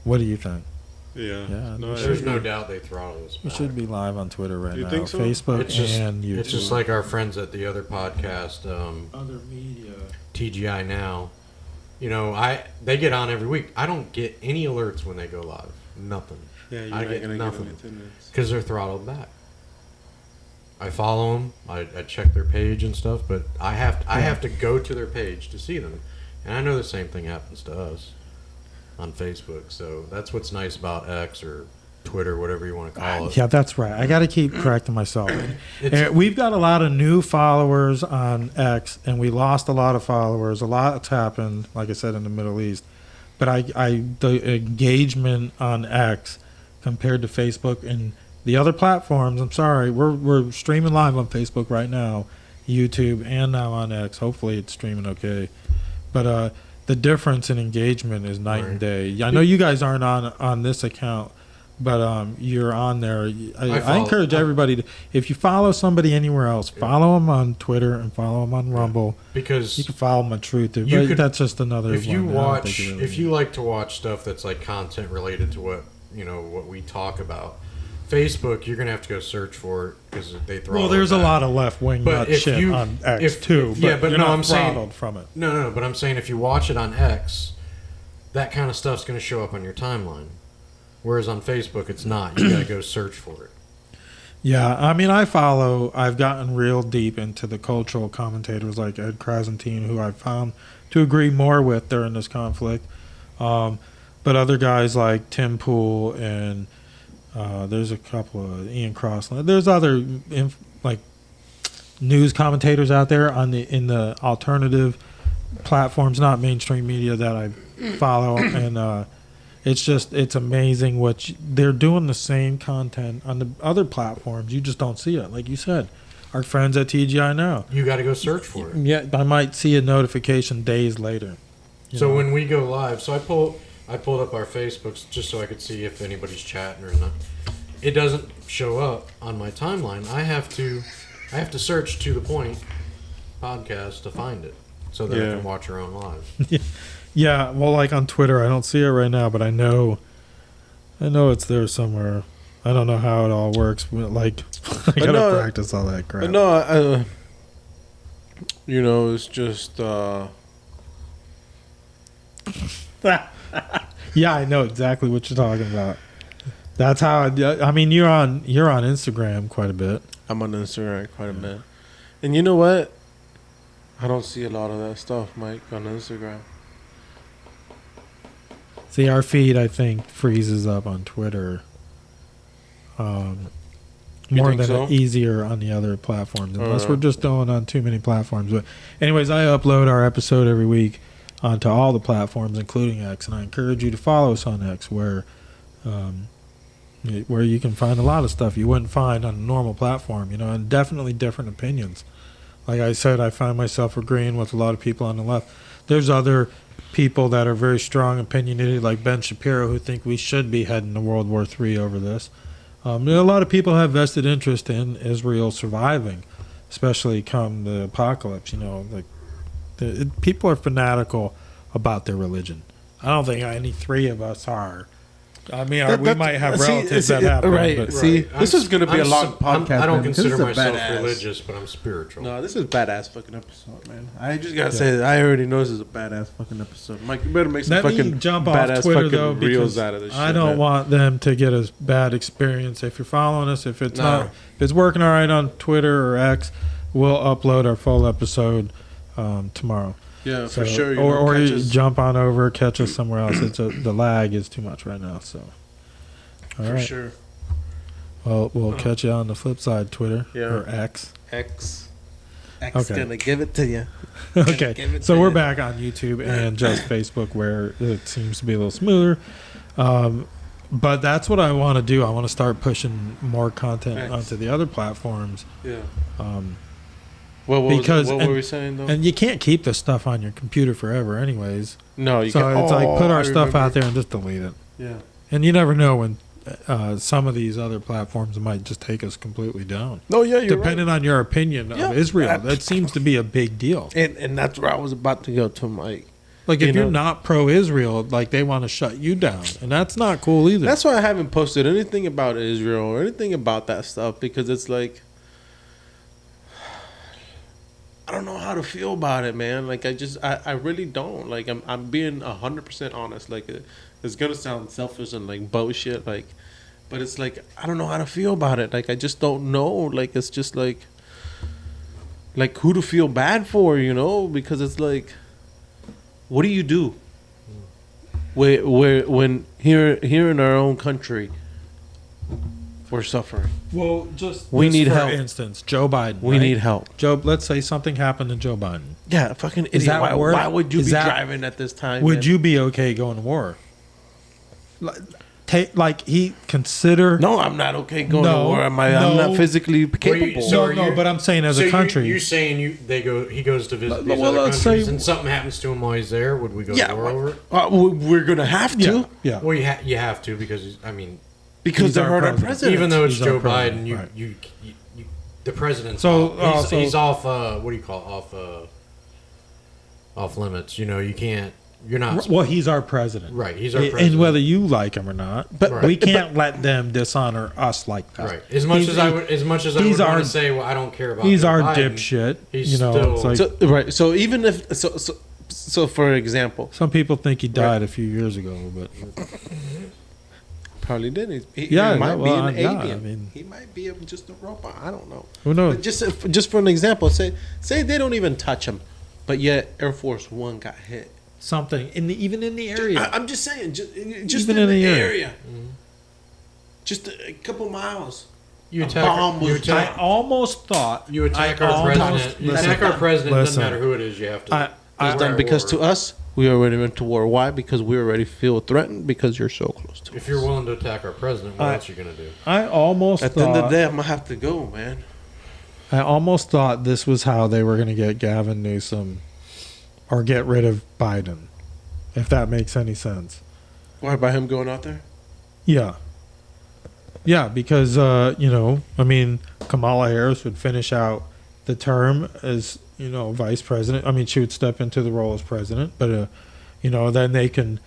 What do you think? Yeah. Yeah, There's no doubt they throttle us. We should be live on Twitter right You now. think so? Facebook It's just, and YouTube. it's just like our friends at the other podcast, other media. TGI Now. You know, they get on every week. I don't get any alerts when they go live. Nothing. Yeah, you're I not get gonna nothing. get anything. Because they're throttled back. I follow them. I check their page and stuff, but I have to go to their page to see them. And I know the same thing happens to us on Facebook. So that's what's nice about X or Twitter, whatever you want to call it. Yeah, that's right. I got to keep correcting myself. It's- We've got a lot of new followers on X, and we lost a lot of followers. A lot's happened, like I said, in the Middle East. But the engagement on X compared to Facebook and the other platforms, I'm sorry, we're streaming live on Facebook right now, YouTube, and now on X. Hopefully it's streaming okay. But the difference in engagement is night and day. I know you guys aren't on this account, but you're on there. I follow- encourage everybody to, if you follow somebody anywhere else, follow them on Twitter and follow them on Rumble. because You can follow them on Truth, You but could- that's just another. if you one. I don't think watch, you really if need you like to watch stuff that's like content related to what what we talk about, Facebook, you're gonna have to go search for it because they throw. Well, all there's of a that. lot of left wing But nut if shit you- on X if- too. But yeah, but you're no, not I'm saying- throttled from it. No, but I'm saying if you watch it on X, that kind of stuff's gonna show up on your timeline. Whereas on Facebook, it's not. You gotta go search for it. Yeah, I mean, I've gotten real deep into the cultural commentators like Ed Krasentine, who I found to agree more with during this conflict. But other guys like Tim Pool and there's a couple of Ian Crossland. There's other like news commentators out there in the alternative platforms, not mainstream media, that I follow, and it's amazing they're doing the same content on the other platforms. You just don't see it, like you said. Our friends at TGI now. You gotta go search for it. Yeah, I might see a notification days later. So when we go live, I pulled up our Facebooks just so I could see if anybody's chatting or not. It doesn't show up on my timeline. I have to search To The Point podcast to find it so that I can watch our own live. Yeah, well, like on Twitter, I don't see it right now, but I know it's there somewhere. I don't know how it all works, but like I gotta no, practice all that crap. But no, it's just. Yeah, I know exactly what you're talking about. That's how. I mean, you're on Instagram quite a bit. I'm on Instagram quite a bit, and you know what? I don't see a lot of that stuff, Mike, on Instagram. See, our feed, I think, freezes up on Twitter. More think than so? easier on the other platforms, unless we're just going on too many platforms. But, anyways, I upload our episode every week onto all the platforms, including X, and I encourage you to follow us on X, where you can find a lot of stuff you wouldn't find on a normal platform, and definitely different opinions. Like I said, I find myself agreeing with a lot of people on the left. There's other people that are very strong opinionated, like Ben Shapiro, who think we should be heading to World War III over this. A lot of people have vested interest in Israel surviving, especially come the apocalypse. People are fanatical about their religion. I don't think any three of us are. I mean, we might have relatives that have, right? but See, this is going to be a long podcast. I don't man. This consider is a myself badass. religious, but I'm spiritual. No, this is a badass fucking episode, man. I just gotta say that I already know this is a badass fucking episode. Mike, you better make some let me fucking jump badass off Twitter fucking though, reels because out of this shit. I don't man. want them to get a bad experience. If you're following us, if it's No. if it's working all right on Twitter or X, we'll upload our full episode tomorrow. Yeah, So, for sure. or catch you us. jump on over, catch us somewhere else. The lag is too much right now. So, all For right. sure. Well, we'll catch you on the flip side, Twitter Yeah. or X. X Okay. gonna give it to you. Okay, Give it so to we're you. back on YouTube and just Facebook, where it seems to be a little smoother. But that's what I want to do. I want to start pushing more content Thanks. onto the other platforms. Yeah. Um, What and- were we saying though? and you can't keep this stuff on your computer forever, anyways. No, you So can't. it's like put I our stuff remember. out there and just delete it. Yeah. And you never know when some of these other platforms might just take us completely down. No, yeah, you're Depending on your opinion Yeah. of Israel, that seems to be a big deal. right. And that's where I was about to go to, Mike. Like if You you're know- not pro-Israel, like they want to shut you down, and that's not cool either. That's why I haven't posted anything about Israel or anything about that stuff, because it's like I don't know how to feel about it, man. Like I really don't. Like I'm being 100% honest. Like it's gonna sound selfish and like bullshit. Like, but it's like I don't know how to feel about it. Like I just don't know. Like it's just like who to feel bad for, Because it's like, what do you do? When here in our own country, we're suffering. well, just We need for help. instance, Joe Biden. We right? need help. Joe. Let's say something happened to Joe Biden. Yeah, fucking Is idiot. that Why would you is be that- driving at this time? Would man? you be okay going to war? Like he consider? No, I'm not okay going No, to war. I'm no. not physically capable. so are no, you- but I'm saying as a country. You saying he goes to visit these Well, other let's countries say- and something happens to him while he's there? Would we go to war over it? we're gonna have to. yeah. Well, you have to because because He's they're our our president. president. Even though it's He's our Joe president, Biden, right. you the president's So, off. so- He's off. What do you call it? Off limits? You know, you can't. You're not. Well, he's our president. Right, he's our president. And whether you like him or not, But- we can't let them dishonor us like that. Right. As much He's- as I would, he's want our- to say, well, I don't care about. He's Joe our Biden, dipshit. He's you know, still. it's like So, right. So even if so for example, some people think he died a few years ago, but probably didn't. He Yeah, might no, be well, an yeah, alien. I mean- he might be just a robot. I don't know. who knows? But just for an example, say they don't even touch him, but yet Air Force One got hit. Something even in the area. I'm just saying, just Even in in the the area. area, just a couple miles. You A attack. bomb You was attack. I almost thought You attack I our almost- president. You listen, attack our president. listen. Doesn't matter who it is. You have to. I- It's we're done at because war. to us, we already went to war. Why? Because we already feel threatened because you're so close to us. If you're willing to attack our president, what else are you gonna do? I almost At the end of the thought day, I'm gonna have to go, man. I almost thought this was how they were going to get Gavin Newsom or get rid of Biden, if that makes any sense. Why by him going out there? Yeah. Yeah, because, I mean, Kamala Harris would finish out the term as, vice president. I mean, she would step into the role as president, but, then they can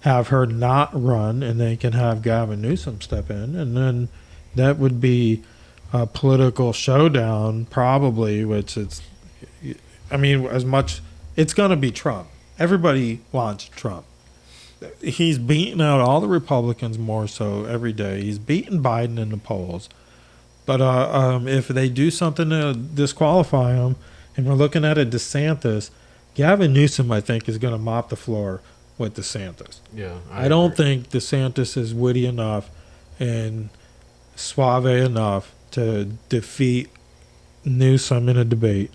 have her not run and they can have Gavin Newsom step in. And then that would be a political showdown, probably, which it's, I mean, as much, it's going to be Trump. Everybody wants Trump. He's beating out all the Republicans more so every day. He's beating Biden in the polls. But if they do something to disqualify him, and we're looking at a DeSantis, Gavin Newsom, I think, is going to mop the floor with DeSantis. Yeah, I don't agree. think DeSantis is witty enough and suave enough to defeat Newsom in a debate.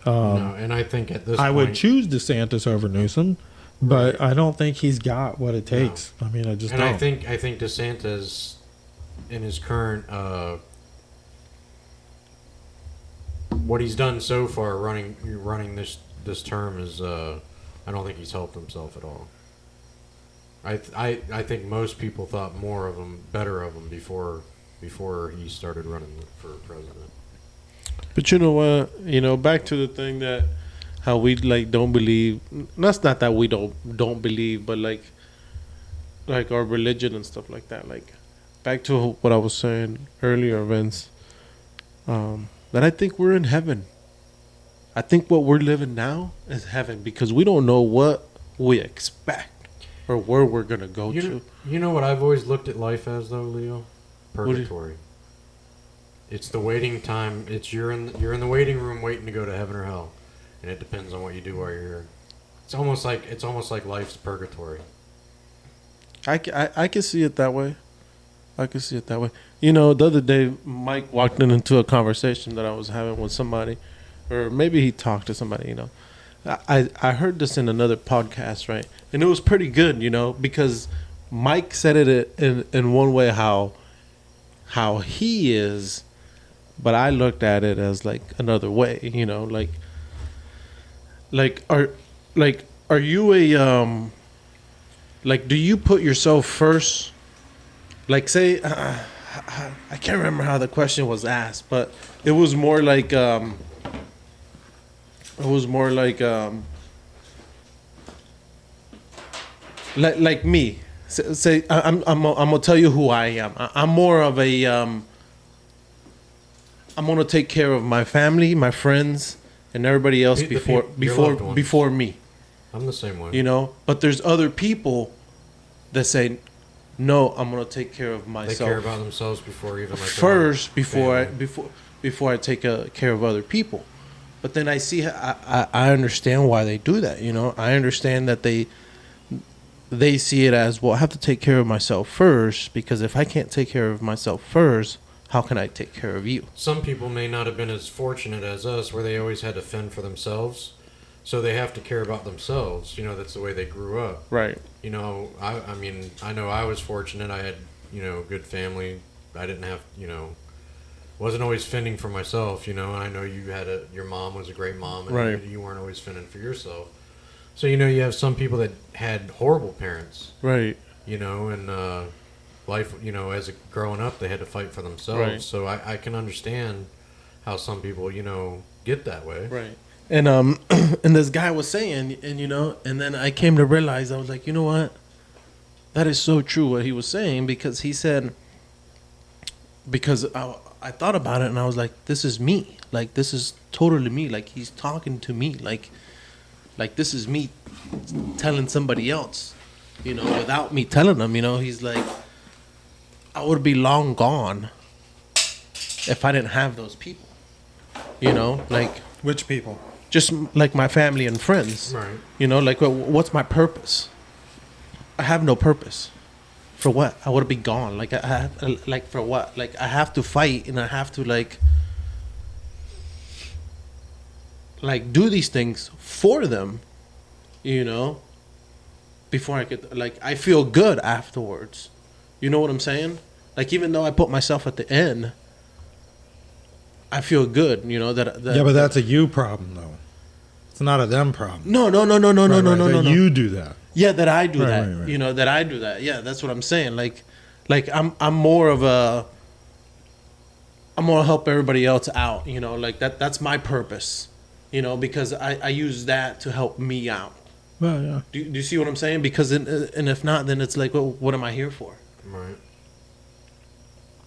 No, and I think at this I point, would choose DeSantis over Newsom, but I don't think he's got what it takes. I mean, I just and don't. I think DeSantis, in his current, what he's done so far, running this term is, I don't think he's helped himself at all. I think most people thought more of him, better of him before he started running for president. But you know what? Back to the thing that how we don't believe. That's not that we don't believe, but like our religion and stuff like that. Like back to what I was saying earlier, Vince. That I think we're in heaven. I think what we're living now is heaven because we don't know what we expect or where we're gonna go to. You know what I've always looked at life as though, Leo? Purgatory. It's the waiting time. It's you're in the waiting room waiting to go to heaven or hell, and it depends on what you do while you're here. It's almost like life's purgatory. I can see it that way. I can see it that way. The other day, Mike walked into a conversation that I was having with somebody, or maybe he talked to somebody, I heard this in another podcast, right? And it was pretty good, because Mike said it in one way how he is, but I looked at it as like another way, are you a do you put yourself first? Like say I can't remember how the question was asked, but it was more like like me. Say I'm gonna tell you who I am. I'm more of a I'm gonna take care of my family, my friends, and everybody else Your loved ones. before me. I'm the same way. But there's other people that say, no, I'm gonna take care of They myself care about themselves before even like first before family. I take care of other people. But then I see I understand why they do that. I understand that they see it as, well, I have to take care of myself first, because if I can't take care of myself first, how can I take care of you? Some people may not have been as fortunate as us, where they always had to fend for themselves, so they have to care about themselves. That's the way they grew up. Right. I mean, I know I was fortunate. I had, good family. I didn't have, wasn't always fending for myself, and I know you had your mom was a great mom, and Right. you weren't always fending for yourself. So, you have some people that had horrible parents, Right. and life, as growing up, they had to fight for themselves. Right. So I can understand how some people, get that way. Right. And and this guy was saying, and and then I came to realize, I was like, you know what? That is so true what he was saying, because he said, because I thought about it and I was like, this is me. Like, this is totally me. Like, he's talking to me. Like this is me telling somebody else, without me telling them, he's like, I would be long gone if I didn't have those people, like Which people? just like my family and friends, Right. like what's my purpose? I have no purpose. For what? I would be gone. Like I have, like for what? Like I have to fight and I have to like do these things for them, before I could, like, I feel good afterwards. You know what I'm saying? Like, even though I put myself at the end, I feel good, that Yeah, but that's a you problem, though. It's not a them problem. no. That you do that. Yeah, that I do Right, that. right, right. That I do that. Yeah, that's what I'm saying. Like I'm more of a, I'm gonna help everybody else out. Like that's my purpose. Because I use that to help me out. Well, yeah. Do you see what I'm saying? Because and if not, then it's like, well, what am I here for? Right.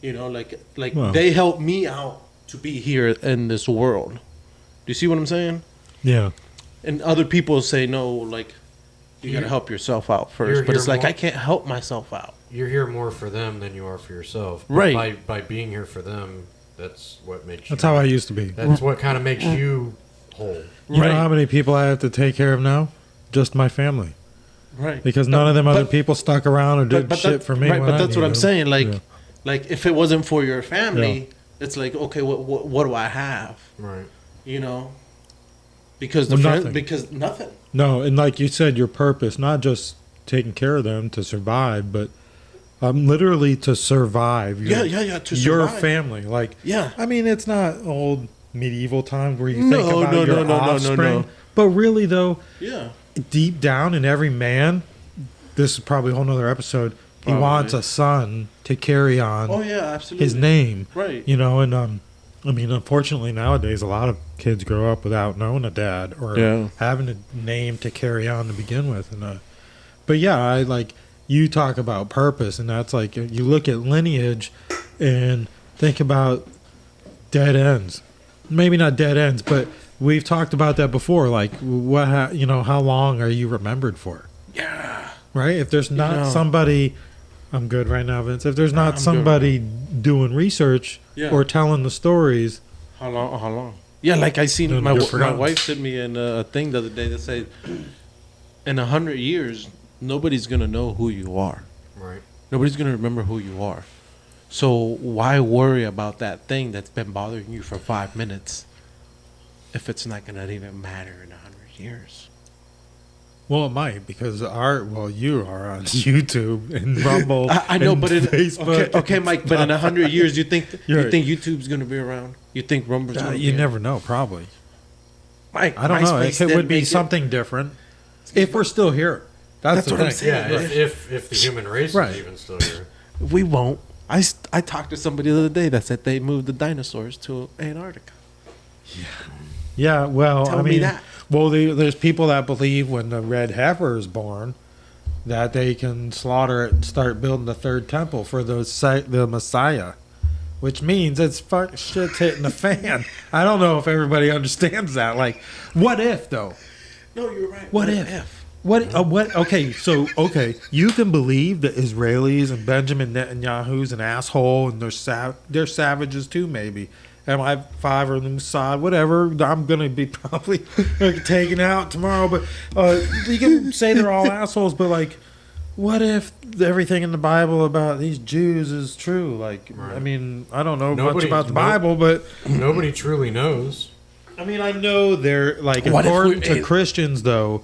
Like Well. they help me out to be here in this world. Do you see what I'm saying? Yeah. And other people say no, like you gotta help yourself out You're first. But here it's like more- I can't help myself out. You're here more for them than you are for yourself. But Right. By being here for them, that's what makes That's you. how I used to be. That's what kind of makes you whole. You Right. know how many people I have to take care of now? Just my family. Right. Because none of them other But- people stuck around or did shit that- for me. Right, when but I that's what needed I'm them. saying. Like, Yeah. like if it wasn't for your family, it's like, okay, what do I have? Right. Because the Well, friend, nothing. because nothing. No, and like you said, your purpose, not just taking care of them to survive, but literally to survive. Yeah. To your survive. family. Like, Yeah. I mean, it's not old medieval times where you No, think about no, your no, no, no, no, offspring. no. But really, though, Yeah. deep down in every man, this is probably a whole nother episode. He Probably. wants a son to carry on Oh yeah, absolutely. his name. Right. And I mean, unfortunately nowadays a lot of kids grow up without knowing a dad or Yeah. having a name to carry on to begin with. And but yeah, I like you talk about purpose, and that's like you look at lineage and think about dead ends. Maybe not dead ends, but we've talked about that before. Like how long are you remembered for? Yeah. Right? If there's not somebody, I'm good right now, Vince. If there's not I'm good. somebody doing research Yeah. or telling the stories, How long? How long? Yeah, like I seen Then my you're my forgotten. wife sent me a thing the other day that said, in 100 years, nobody's gonna know who you are. Right. Nobody's gonna remember who you are. So why worry about that thing that's been bothering you for 5 minutes if it's not gonna even matter in 100 years? well, it might because you are on YouTube and Rumble. I know, and but in, Facebook. okay, Mike. But in 100 years, you think You're you right. think YouTube's gonna be around? You think Rumble's gonna be You around? never know. Probably. Mike, I don't know. MySpace It would didn't be make it. something different if we're still here. That's the what I'm thing. saying. Yeah. Right. If the human race Right. is even still here. We won't. I talked to somebody the other day that said they moved the dinosaurs to Antarctica. Yeah. Well, Tell I me mean, that. well, there's people that believe when the red heifer is born, that they can slaughter it and start building the third temple for the Messiah, which means it's shit's hitting the fan. I don't know if everybody understands that. Like, what if though? No, you're right. What if? What? Okay, you can believe the Israelis and Benjamin Netanyahu's an asshole and they're savages too. Maybe MI5 or the Mossad, whatever. I'm gonna be probably taken out tomorrow. But you can say they're all assholes. But like, what if everything in the Bible about these Jews is true? Like, Right. I mean, I don't know much Nobody- about the no- Bible, but Nobody truly knows. I mean, I know they're like What if according we- to Christians though,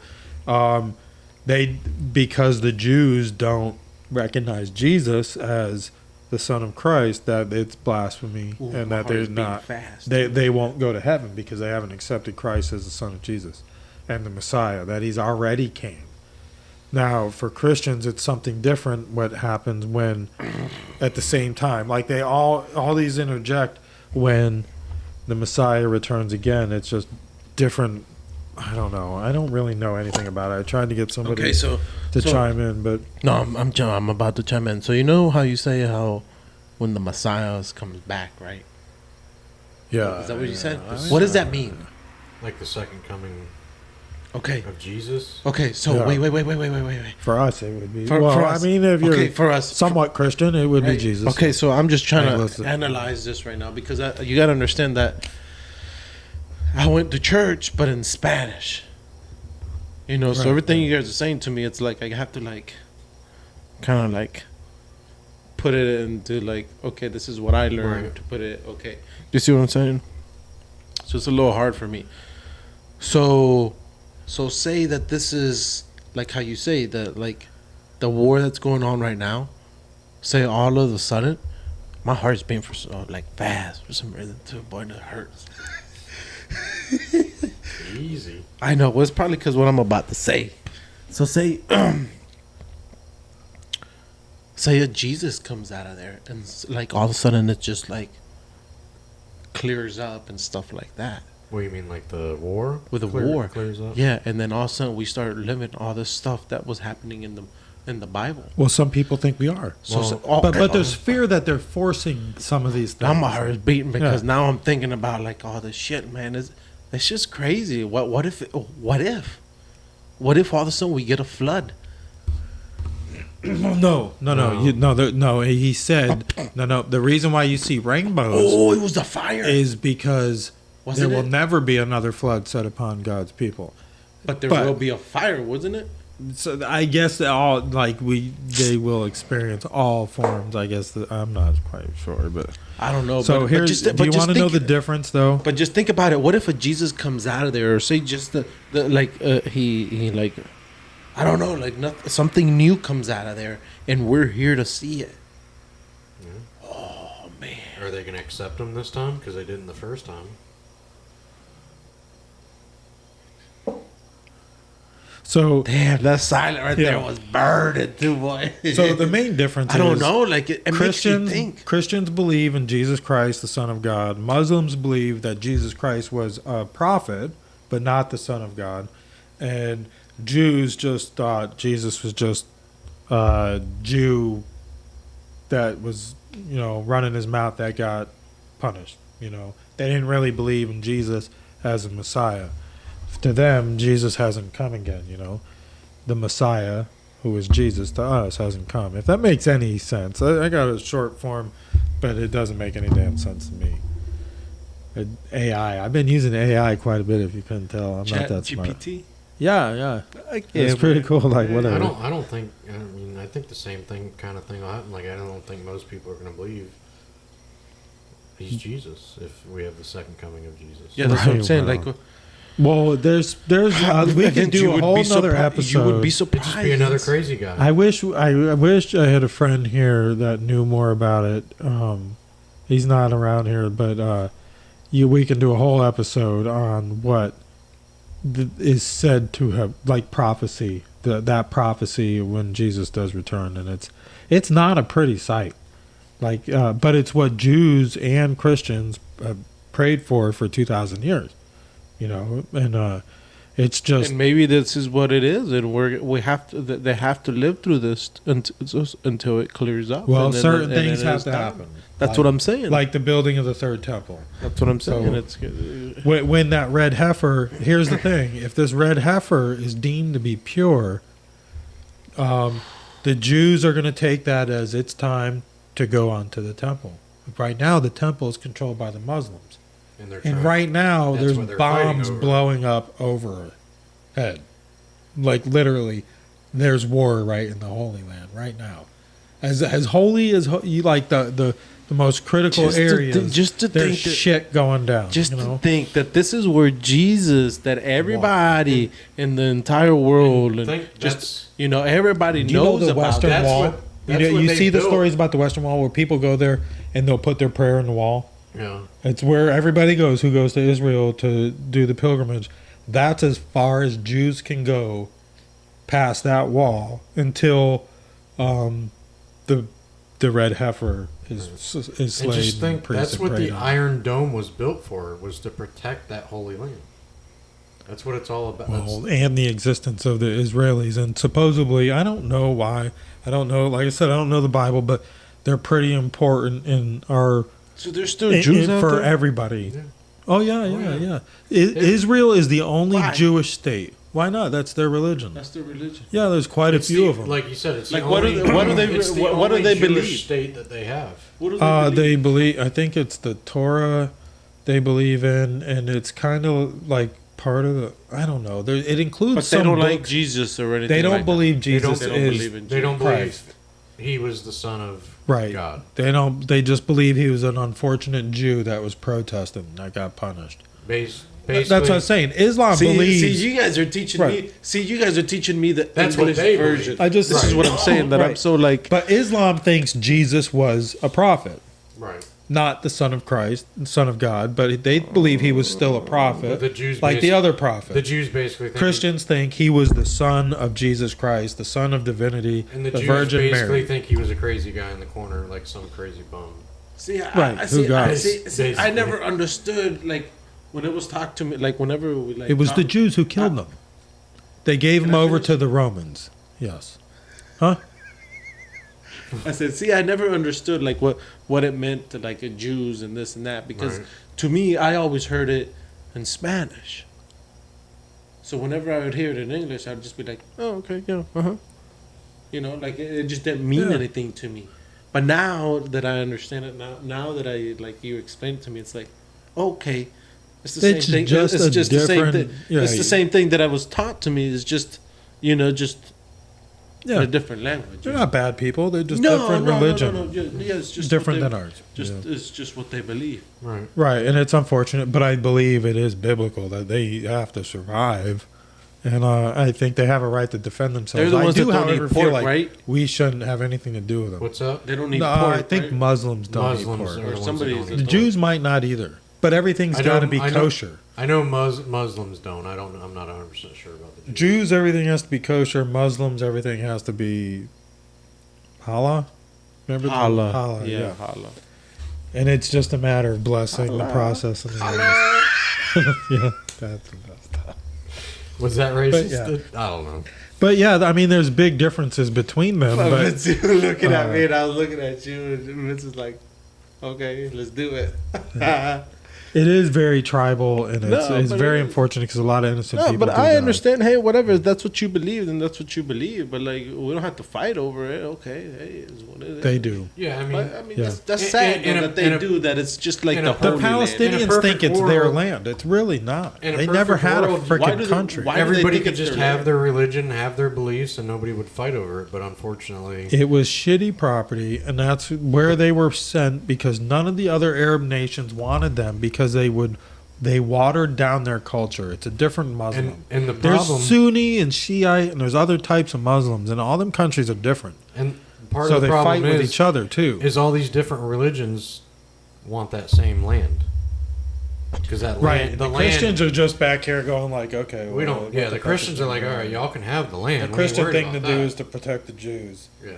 because the Jews don't recognize Jesus as the Son of Christ, that it's blasphemy Ooh, and my that heart there's is beating not fast. they won't go to heaven because they haven't accepted Christ as the Son of Jesus and the Messiah that He's already came. Now, for Christians, it's something different. What happens when, at the same time, like they all these interject when the Messiah returns again. It's just different. I don't know. I don't really know anything about it. I tried to get somebody Okay, so chime in, but no, I'm about to chime in. So you know how you say how when the Messiah comes back, right? yeah, Is that what you said? I mean, What does that mean? Like the second coming Okay. of Jesus. Okay. So Yeah. wait. For us, it would be. For us. I mean, if you're For us, somewhat Christian, it would be right. Jesus. Okay, so I'm just trying Like, to listen. analyze this right now because you got to understand that I went to church, but in Spanish. You know, so Right, everything you guys are saying to me, it's like I have to like, kind of like, put it into like, okay, this is what I learned Right. to put it. Okay, you see what I'm saying? So it's a little hard for me. So say that this is like how you say that, like the war that's going on right now. Say all of a sudden, my heart's beating for so like fast for some reason to a point that hurts. Easy. I know. Well, it's probably because what I'm about to say. So say, say a Jesus comes out of there, and like all of a sudden it just like clears up and stuff like that. What do you mean, like the war? With the war. clears up. Yeah, and then all of a sudden we start living all this stuff that was happening in the Bible. Well, some people think we are. But there's fear that they're forcing some of these things. now my heart is beating because Yeah. now I'm thinking about like all this shit, man. It's just crazy. What if all of a sudden we get a flood? No. He said no. The reason why you see rainbows Oh, it was the fire. is because Wasn't there will it? never be another flood set upon God's people. But there but- will be a fire, wasn't it? So I guess they will experience all forms. I guess I'm not quite sure, but I don't know. so but here's. just, Do but you just want to know think- the difference, though? But just think about it. What if a Jesus comes out of there, or say just the like he like, I don't know, like something new comes out of there, and we're here to see it. Oh man. Are they going to accept him this time? Because they didn't the first time. So Damn, that silent right there Yeah. was burning too, boy. So the main difference I don't is know, like it makes you think. Christians believe in Jesus Christ, the Son of God. Muslims believe that Jesus Christ was a prophet, but not the Son of God. And Jews just thought Jesus was just a Jew that was, running his mouth that got punished. They didn't really believe in Jesus as a Messiah. To them, Jesus hasn't come again, The Messiah, who is Jesus to us, hasn't come. If that makes any sense. I got a short form, but it doesn't make any damn sense to me. AI. I've been using AI quite a bit, if you couldn't tell. I'm not that smart. GPT. Yeah. It's pretty cool, like whatever. I don't think, I think the same kind of thing will happen. Like, I don't think most people are going to believe he's Jesus if we have the second coming of Jesus. Yeah, that's what I'm Right, saying. wow. Like, Well, there's we again, could do you a would whole be nother surpri- episode. You would be It'd surprised. just be another crazy guy. I wish I had a friend here that knew more about it. He's not around here, but we can do a whole episode on what is said to have, like, prophecy. That prophecy when Jesus does return, and it's not a pretty sight. Like, but it's what Jews and Christians have prayed for 2,000 years. And it's just And maybe this is what it is, and we have to. They have to live through this until it clears up. well, and then- certain and then things have it's to done. happen. That's what I'm saying. Like the building of the third temple. That's what I'm saying. So- When that red heifer, here's the thing: if this red heifer is deemed to be pure, the Jews are going to take that as it's time to go onto the temple. Right now, the temple is controlled by the Muslims, and they're and trying- right now That's there's what they're fighting bombs over. blowing up overhead. Like literally, there's war right in the Holy Land right now. As holy as you like the most critical Just to areas. think- just to there's think that- shit going down. Just you know? to think that this is where Jesus, that everybody in the entire world, and think just that's- everybody Do you know knows the about. Western That's Wall? what- that's you what they see the built. stories about the Western Wall where people go there and they'll put their prayer in the wall. Yeah. It's where everybody goes who goes to Israel to do the pilgrimage. That's as far as Jews can go past that wall until the red heifer is And slayed. just think, praised that's and what prayed the on. Iron Dome was built for, was to protect that holy land. That's what it's all about. Well, and the existence of the Israelis, and supposedly, I don't know why. I don't know. Like I said, I don't know the Bible, but they're pretty important in our So there's still Jews out for there? everybody. Yeah. Oh yeah, yeah. Israel is the only Why? Jewish state. Why not? That's their religion. That's their religion. Yeah, there's quite It's a few the- of them. Like you said, it's Like, the what do only, they- what do they- it's the what do only they Jewish believe? state that they have. What do they believe? They believe. I think it's the Torah they believe in, and it's kind of like part of the. I don't know. There, it includes. But they some don't like books. Jesus or anything. They don't like believe that. Jesus They don't is believe in They Jesus. don't believe Christ. he was the son of Right. God. They don't. They just believe he was an unfortunate Jew that was protesting that got punished. Basically, That's what I'm saying. Islam believes. See, you guys are teaching Right. me. See, you guys are teaching me the That's what English they version. believe. This is Right. what I'm saying. That I'm Right. so like. But Islam thinks Jesus was a prophet, right. not the son of Christ, son of God. But they believe he was still a prophet, But the Jews like the basi- other prophets. The Jews basically think Christians think he was the son of Jesus Christ, the son of divinity, and the the Jews Virgin basically Mary. think he was a crazy guy in the corner, like some crazy bum. See, Right, I, who see, got I, it? see, Basically. I never understood like when it was talked to me. Like whenever we like. It was the talk- Jews who killed them. They gave Can him I over finish? to the Romans. Yes. Huh? I said, see, I never understood like what it meant to like a Jews and this and that because Right. to me, I always heard it in Spanish. So whenever I would hear it in English, I'd just be like, oh, okay, yeah, You know, like it just didn't mean Yeah. anything to me. But now that I understand it, now that I like you explained it to me, it's like, okay, it's the It's same thing. just It's a just the same thing. different- yeah, It's the you- same thing that I was taught to me. Is just just in Yeah. a different language. They're not bad people. They're just different religion. No. Yeah, it's just Different what than they- ours. Just Yeah. it's just what they believe. Right. Right, and it's unfortunate, but I believe it is biblical that they have to survive, and I think they have a right to defend themselves. They're the ones I do, that don't however, eat feel pork, like right? we shouldn't have anything to do with them. What's up? They don't eat No, pork. I think right? Muslims don't eat Muslims pork. are the ones somebody that is don't The eat Jews might not either, but everything's I got to don't- be I know- kosher. I know Muslims don't. I don't. I'm not 100% sure about the Jews. Jews, everything has to be kosher. Muslims, everything has to be halal. Remember the- Halal. halal, Yeah, halal. And it's just a matter of blessing the Halal. process. And the yeah, that's the best. Was that racist? yeah. I don't know. But yeah, I mean, there's big differences between them. But Vince, you were looking at uh, me and I was looking at you, and Vince is like, "Okay, let's do it." it is very tribal, and it's No, but very it is. unfortunate because a lot of innocent No, people. but do I die. understand. Hey, whatever. If that's what you believe, then that's what you believe. But like, we don't have to fight over it. Okay, hey, it's what it is. They do. Yeah, I mean, But I mean, Yeah. that's In- sad in though, a- that they in a- do that. It's just like in the a- Holy The Land. In a Palestinians perfect think it's their world- land. It's really not. In a They never perfect had a world, why do freaking they- country. why do they everybody think could it's just their have land? their religion, have their beliefs, and nobody would fight over it. But unfortunately, It was shitty property, and that's where they were sent because none of the other Arab nations wanted them because they watered down their culture. It's a different Muslim. and the There's problem, Sunni and Shiite, and there's other types of Muslims, and all them countries are different. and part So of the they problem fight with is, each other too. is all these different religions want that same land. Because that Right. land, The Christians are just back here going like, okay, we well, don't. what Yeah, the fuck Christians is are like, all going right, on? y'all can have the land. The We ain't Christian worried thing to about do that." is to protect the Jews, Yeah.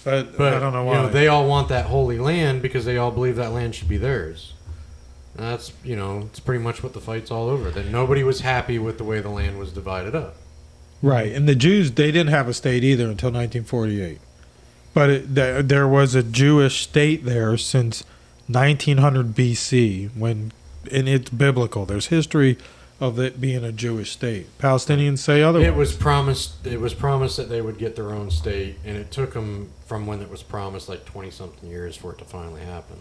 but But I don't know you why. know, they all want that holy land because they all believe that land should be theirs. And that's it's pretty much what the fight's all over. That nobody was happy with the way the land was divided up. Right, and the Jews, they didn't have a state either until 1948. But there was a Jewish state there since 1900 BC, and it's biblical. There's history of it being a Jewish state. Palestinians say otherwise. It was promised. It was promised that they would get their own state, and it took them from when it was promised, like 20-something years, for it to finally happen.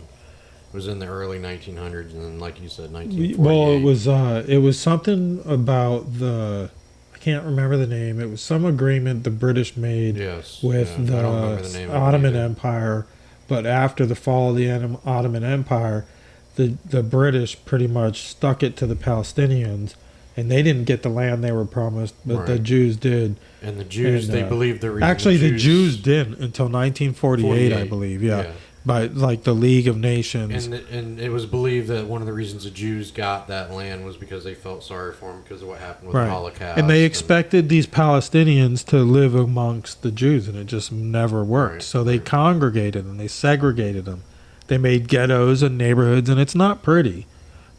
It was in the early 1900s, and then, like you said, 1948. Well, it was something about I can't remember the name. It was some agreement the British made Yes, with yeah, I don't remember the name of it Ottoman either. Empire, but after the fall of the Ottoman Empire, the British pretty much stuck it to the Palestinians, and they didn't get the land they were promised, but the Right. Jews did. And the Jews, And, they believed the reason. Actually, the Jews didn't until 1948, I 48, believe. Yeah. by like the League of Nations. And it was believed that one of the reasons the Jews got that land was because they felt sorry for them because of what happened with the Holocaust. And they expected these Palestinians to live amongst the Jews, and it just never worked. Right, So they congregated them, they segregated them, they made ghettos and neighborhoods, and it's not pretty.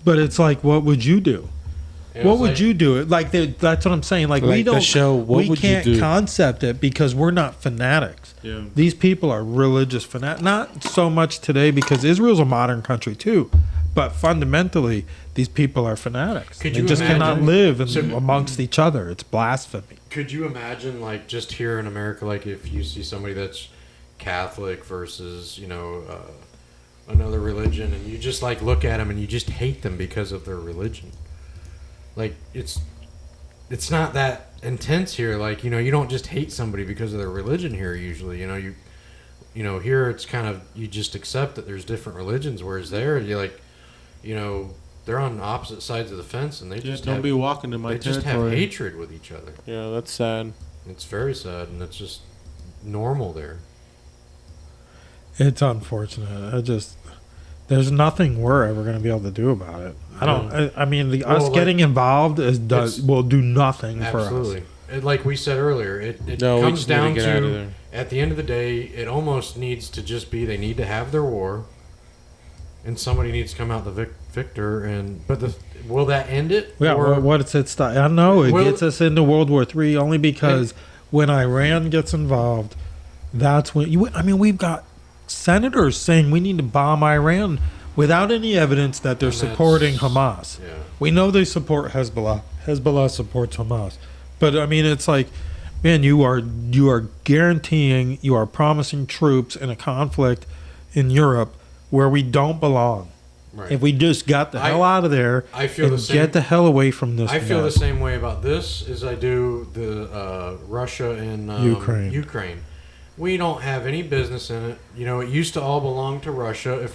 But it's like, what would you do? What would you do? Like that's what I'm saying. Like we Like the don't show, what we would you can't do? concept it because we're not fanatics. Yeah. These people are religious fanatics. Not so much today because Israel's a modern country too, but fundamentally these people are fanatics. Could They you just cannot imagine- live So- amongst each other. It's blasphemy. Could you imagine, like, just here in America, like, if you see somebody that's Catholic versus, another religion, and you just, like, look at them and you just hate them because of their religion? Like, it's not that intense here. Like, you don't just hate somebody because of their religion here, usually. Here it's kind of, you just accept that there's different religions, whereas there, you're like, they're on opposite sides of the fence, and they just don't have, be walking in my they just territory. have hatred with each other. Yeah, that's sad. It's very sad, and it's just normal there. It's unfortunate. There's nothing we're ever going to be able to do about it. I mean, us like, getting involved will do nothing for us. Absolutely. Like we said earlier, it No, we comes just need to down get out of to, there. at the end of the day, it almost needs to just be they need to have their war, and somebody needs to come out the victor. Will that end it? Yeah, Or- what's it? I know it Well- gets us into World War III only because when Iran gets involved, that's when we've got senators saying we need to bomb Iran without any evidence that they're And that's- supporting Hamas. Yeah. We know they support Hezbollah. Hezbollah supports Hamas. But I mean, it's like, man, you are guaranteeing, you are promising troops in a conflict in Europe where we don't belong. Right. If we just got the hell out of there I feel and the same. get the hell away from this I feel the mess. same way about this as I do the Russia and Ukraine. We don't have any business in it. It used to all belong to Russia.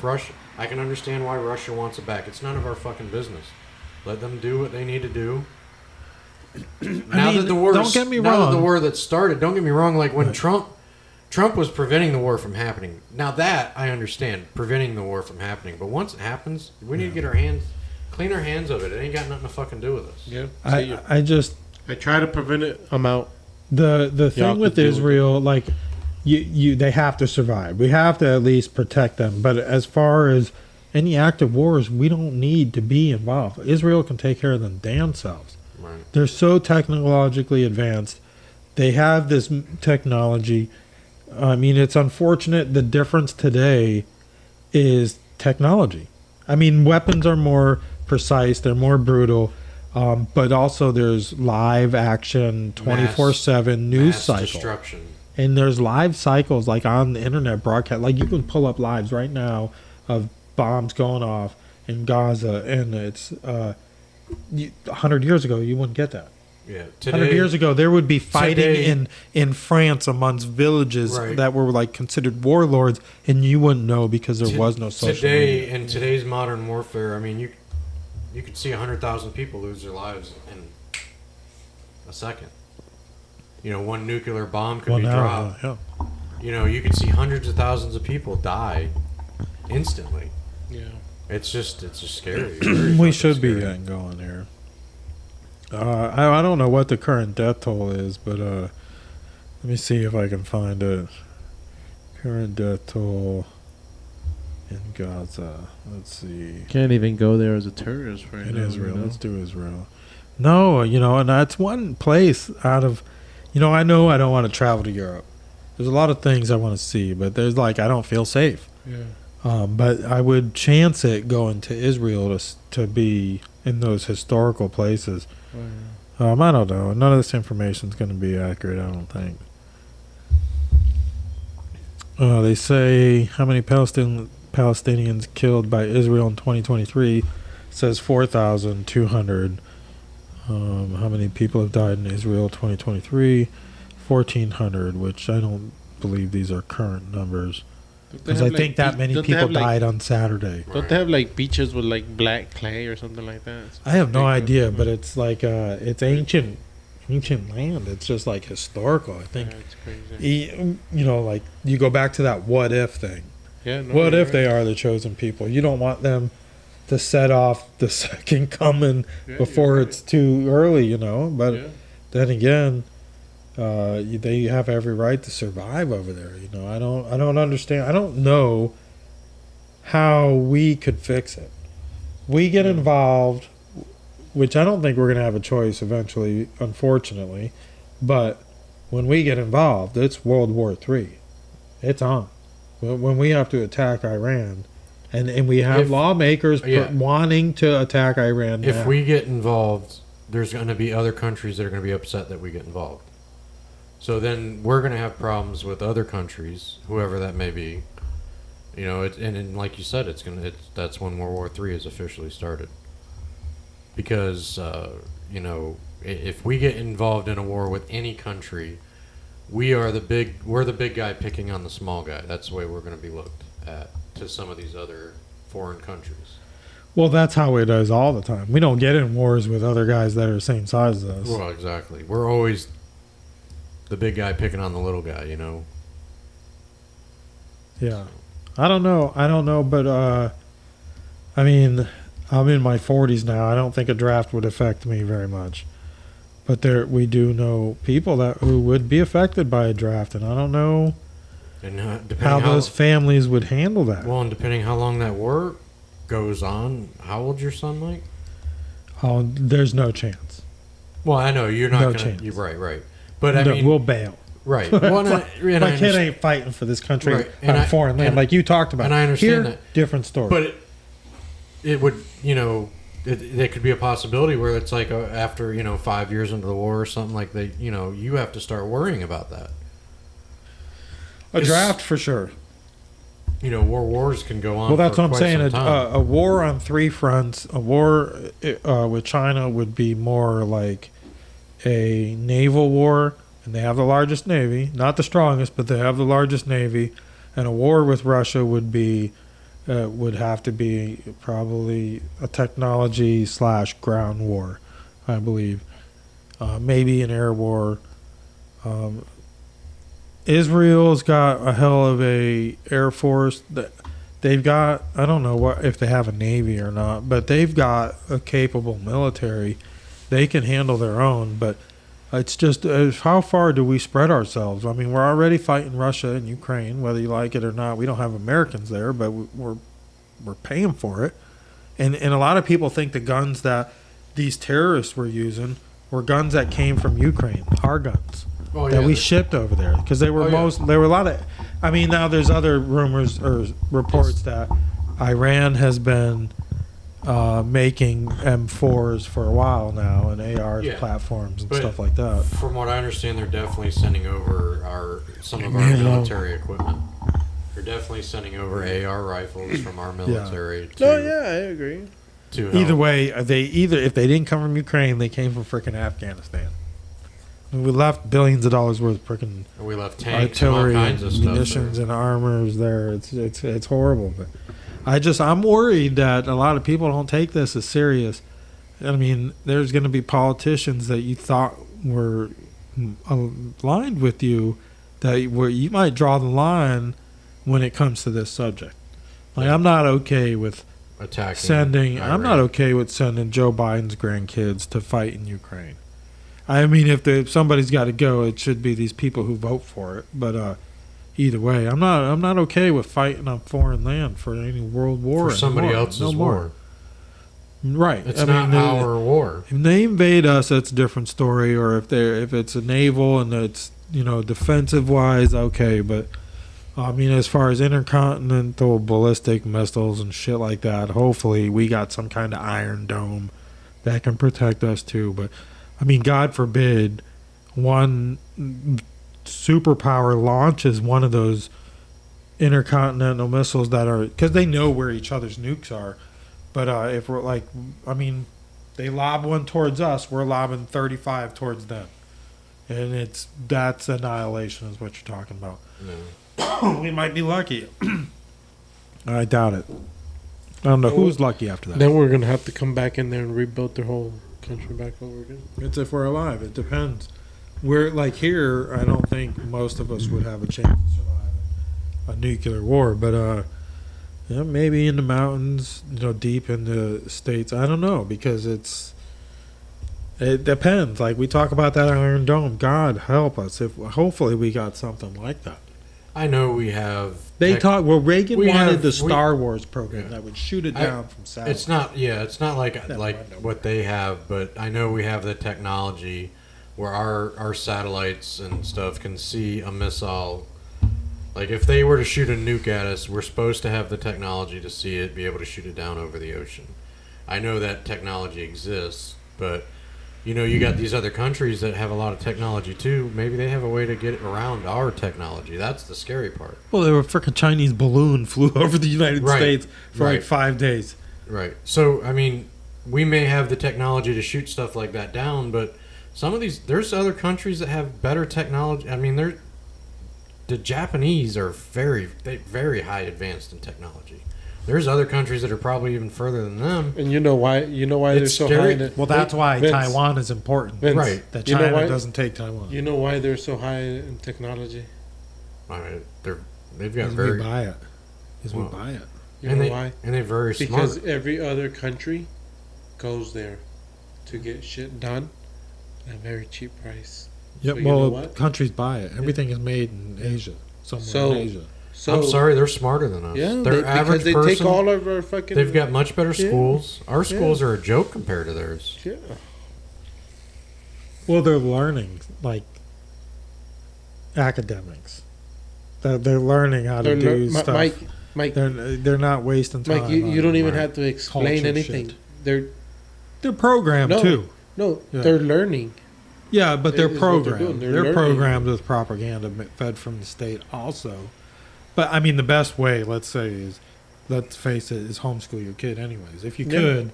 I can understand why Russia wants it back. It's none of our fucking business. Let them do what they need to do. Now that the war, don't get me now that the wrong. war that started, don't get me wrong. Like when Trump was preventing the war from happening. Now that I understand, preventing the war from happening. But once it happens, we need to get clean our hands of it. It ain't got nothing to fucking do with us. Yeah. I I try to prevent it. I'm out. the Y'all thing with could deal with Israel, like they have to survive. We have to at least protect them. But as far as any active wars, we don't need to be involved. Israel can take care of them damn selves. Right. They're so technologically advanced. They have this technology. I mean, it's unfortunate. The difference today is technology. I mean, weapons are more precise. They're more brutal. But also there's live action 24/7 news Mass cycle. destruction. And there's live cycles like on the internet broadcast. Like you can pull up lives right now of bombs going off in Gaza, and it's 100 years ago you wouldn't get that. Yeah. 100 years ago there would be fighting Today- in France amongst villages Right. that were like considered warlords, and you wouldn't know because there was no social today media. in today's modern warfare. I mean, you could see 100,000 people lose their lives in a second. One nuclear bomb could Well, be now, dropped. yeah. You could see hundreds of thousands of people die instantly. Yeah. It's just scary. It's very We fucking should be scary. getting going here. I don't know what the current death toll is, but let me see if I can find it. Current death toll in Gaza. Let's see. Can't even go there as a tourist right In now. Israel. Let's do Israel. No, and that's one place out of, I know I don't want to travel to Europe. There's a lot of things I want to see, but there's I don't feel safe. Yeah. But I would chance it going to Israel to be in those historical places. Oh, I don't know. None of this information is going to be accurate, I don't think. They say how many Palestinians killed by Israel in 2023. It says 4,200. How many people have died in Israel 2023? 1,400, which I don't believe these are current numbers. Because I think that many people died on Saturday. Don't they have beaches with black clay or something like that? I have no idea, but it's it's ancient land. It's just historical. I think Yeah, it's crazy. you go back to that what if thing. Yeah. No, What you're if they are the chosen people? You don't want them to set off the second coming Yeah, before you're it's too early, you know. But Yeah. then again, they have every right to survive over there. You know, I don't understand. I don't know how we could fix it. We get involved, which I don't think we're going to have a choice eventually, unfortunately. But when we get involved, it's World War III. It's on. When we have to attack Iran, and we have If- lawmakers yeah. wanting to attack Iran. If now. we get involved, there's going to be other countries that are going to be upset that we get involved. So then we're going to have problems with other countries, whoever that may be. You know, and like you said, that's when World War III is officially started. Because you know, if we get involved in a war with any country, we're the big guy picking on the small guy. That's the way we're going to be looked at to some of these other foreign countries. Well, that's how it is all the time. We don't get in wars with other guys that are the same size as us. Well, exactly. We're always the big guy picking on the little guy, you know. Yeah. I don't know, but I mean, I'm in my 40s now. I don't think a draft would affect me very much. But we do know people who would be affected by a draft, and I don't know And depending how those families would handle that. well, and depending how long that war goes on, how old's your son, Mike? Oh, there's no chance. Well, I know you're not No gonna. chance. You're right. But I No, mean, we'll bail. right. Well, and and My I kid understand- ain't fighting for this country Right. on And foreign land, like you talked about. and I understand Here, that. different story. But it would, you know, there could be a possibility where it's like after 5 years into the war or something like you have to start worrying about that. a draft for sure. Wars can go on. Well, that's for what I'm quite saying. some time. A war on three fronts. A war with China would be more like a naval war, and they have the largest navy, not the strongest, but they have the largest navy. And a war with Russia would have to be probably a technology / ground war, I believe. Maybe an air war. Israel's got a hell of a air force. They've got, I don't know if they have a navy or not, but they've got a capable military. They can handle their own, but it's just how far do we spread ourselves? I mean, we're already fighting Russia and Ukraine, whether you like it or not. We don't have Americans there, but we're paying for it. And a lot of people think the guns that these terrorists were using were guns that came from Ukraine, our guns. That we shipped over there because they were there were a lot of. I mean, now there's other rumors or reports that Iran has been making M4s for a while now and AR platforms and But stuff like that. From what I understand, they're definitely sending over some of our military equipment. They're definitely sending over AR rifles from our military. No, yeah, I agree. To Either help. way, if they didn't come from Ukraine, they came from freaking Afghanistan. And we left billions of dollars worth of freaking We left tanks and all artillery, kinds of stuff. munitions, and armors there. It's horrible. But I'm worried that a lot of people don't take this as serious. I mean, there's going to be politicians that you thought were aligned with you where you might draw the line when it comes to this subject. Like, I'm not okay with attacking. I'm not okay with sending Joe Biden's grandkids to fight in Ukraine. I mean, if somebody's got to go, it should be these people who vote for it. But either way, I'm not okay with fighting on foreign land for any world war. For somebody anymore. else's No war. more. Right. It's not our war. If they invade us, that's a different story. Or if it's a naval and it's defensive wise, okay. But I mean, as far as intercontinental ballistic missiles and shit like that, hopefully we got some kind of Iron Dome that can protect us too. But I mean, God forbid one superpower launches one of those intercontinental missiles that are, because they know where each other's nukes are. But if we're like, I mean, they lob one towards us, we're lobbing 35 towards them. And that's annihilation is what you're talking about. No. We might be lucky. I doubt it. I don't know who's lucky after that. Then we're gonna have to come back in there and rebuild their whole country back over again. It's if we're alive. It depends. We're like here. I don't think most of us would have a chance to survive. a nuclear war. But yeah, maybe in the mountains, deep in the states. I don't know, because it depends. Like we talk about that Iron Dome. God help us if hopefully we got something like that. I know we have. Reagan we wanted have- the we- Star Wars program Yeah. that would shoot it down from south. It's not. Yeah, it's not like Never like mind, no. what they have, but I know we have the technology where our satellites and stuff can see a missile. Like if they were to shoot a nuke at us, we're supposed to have the technology to see it, be able to shoot it down over the ocean. I know that technology exists, but you got these other countries that have a lot of technology too. Maybe they have a way to get around our technology. That's the scary part. Well, there were a freaking Chinese balloon flew over the United Right, States for like right. 5 days. Right. So, I mean, we may have the technology to shoot stuff like that down, but some of there's other countries that have better technology. I mean, the Japanese are very high advanced in technology. There's other countries that are probably even further than them. And you know why? They're It's so scary. high. In it? Well, that's why Vince, Taiwan is important. Vince, Right. That you know China why? doesn't take Taiwan. You know why they're so high in technology? I mean, they've got Because very we buy it. Because we Well, buy it. You and know they why? and they're very Because smart. every other country goes there to get shit done at a very cheap price. Yep. So you know Well, what? countries buy it. Everything is made in Asia, somewhere So- in Asia. So I'm sorry, they're smarter than us. Yeah, their average because they person, take all of our fucking. they've got much better Yeah. schools. Our Yeah. schools are a joke compared to theirs. Yeah. Well, they're learning like academics. They're learning how to do stuff. Mike, They're not wasting time. Mike, you on don't even like have to explain culture anything. shit. They're programmed No. too. no, Yeah. they're learning. Yeah, but they're Is what they're programmed. doing. They're, They're learning. programmed with propaganda fed from the state also. But I mean, the best way, let's say, is let's face it, is homeschool your kid anyways. If you Yeah.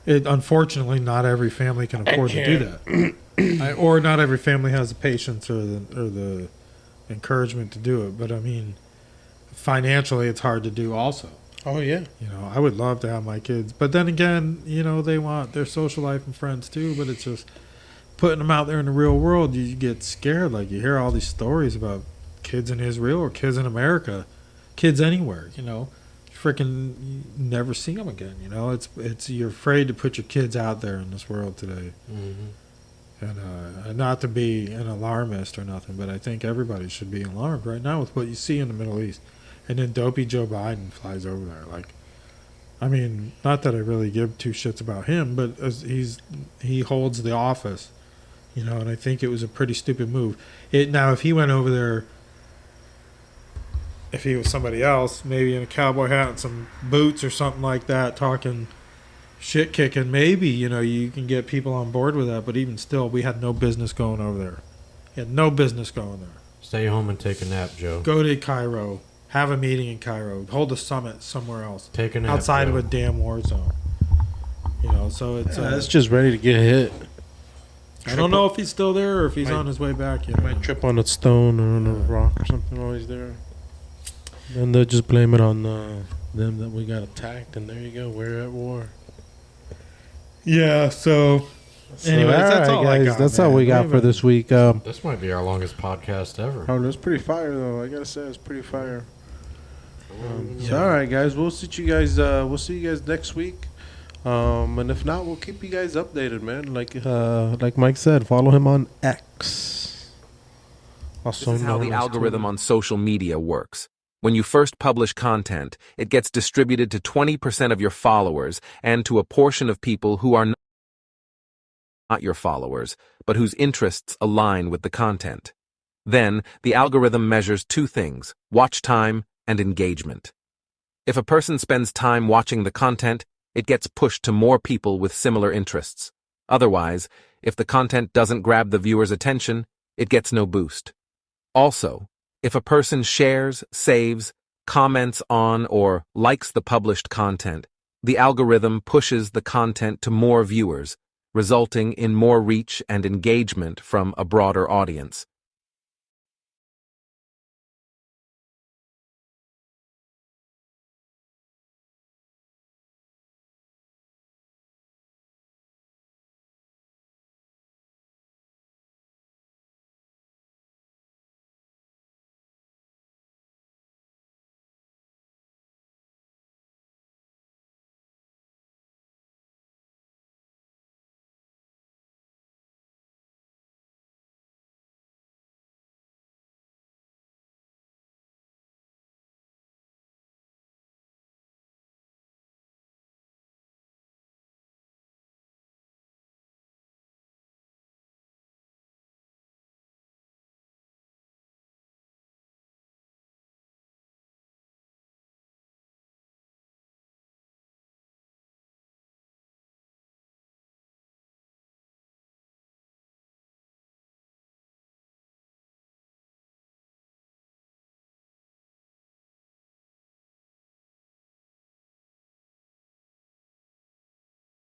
could, unfortunately not every family can afford to do that, or not every family has the patience or the encouragement to do it. But I mean, financially, it's hard to do also. Oh yeah. I would love to have my kids, but then again, they want their social life and friends too. But it's just putting them out there in the real world. You get scared. Like you hear all these stories about kids in Israel or kids in America, kids anywhere. Freaking you never see them again. It's you're afraid to put your kids out there in this world today. And not to be an alarmist or nothing, but I think everybody should be alarmed right now with what you see in the Middle East. And then dopey Joe Biden flies over there. Like, I mean, not that I really give two shits about him, but as he holds the office, and I think it was a pretty stupid move. Now, if he went over there, if he was somebody else, maybe in a cowboy hat and some boots or something like that, talking shit kicking, maybe, you can get people on board with that. But even still, we had no business going over there. We had no business going there. Stay home and take a nap, Joe. Go to Cairo. Have a meeting in Cairo. Hold a summit somewhere else. Take a nap, outside Joe. of a damn war zone. So it's... It's just ready to get hit. I don't know if he's still there or if he's Might- on his way back. Might trip on a stone or on a rock or something while he's there. Then they'll just blame it on them that we got attacked, and there you go. We're at war. Yeah, so... Anyways, that's all I got, That's all man. we got for this week. This might be our longest podcast ever. Oh, that's pretty fire, though. I gotta say, it's pretty fire. Yeah. So, all right, guys. We'll see you guys. We'll see you guys next week. And if not, we'll keep you guys updated, man. Like Mike said, follow him on X. Also This is how known the as algorithm Twitter. on social media works. When you first publish content, it gets distributed to 20% of your followers and to a portion of people who are not your followers, but whose interests align with the content. Then, the algorithm measures two things: watch time and engagement. If a person spends time watching the content, it gets pushed to more people with similar interests. Otherwise, if the content doesn't grab the viewer's attention, it gets no boost. Also, if a person shares, saves, comments on, or likes the published content, the algorithm pushes the content to more viewers, resulting in more reach and engagement from a broader audience.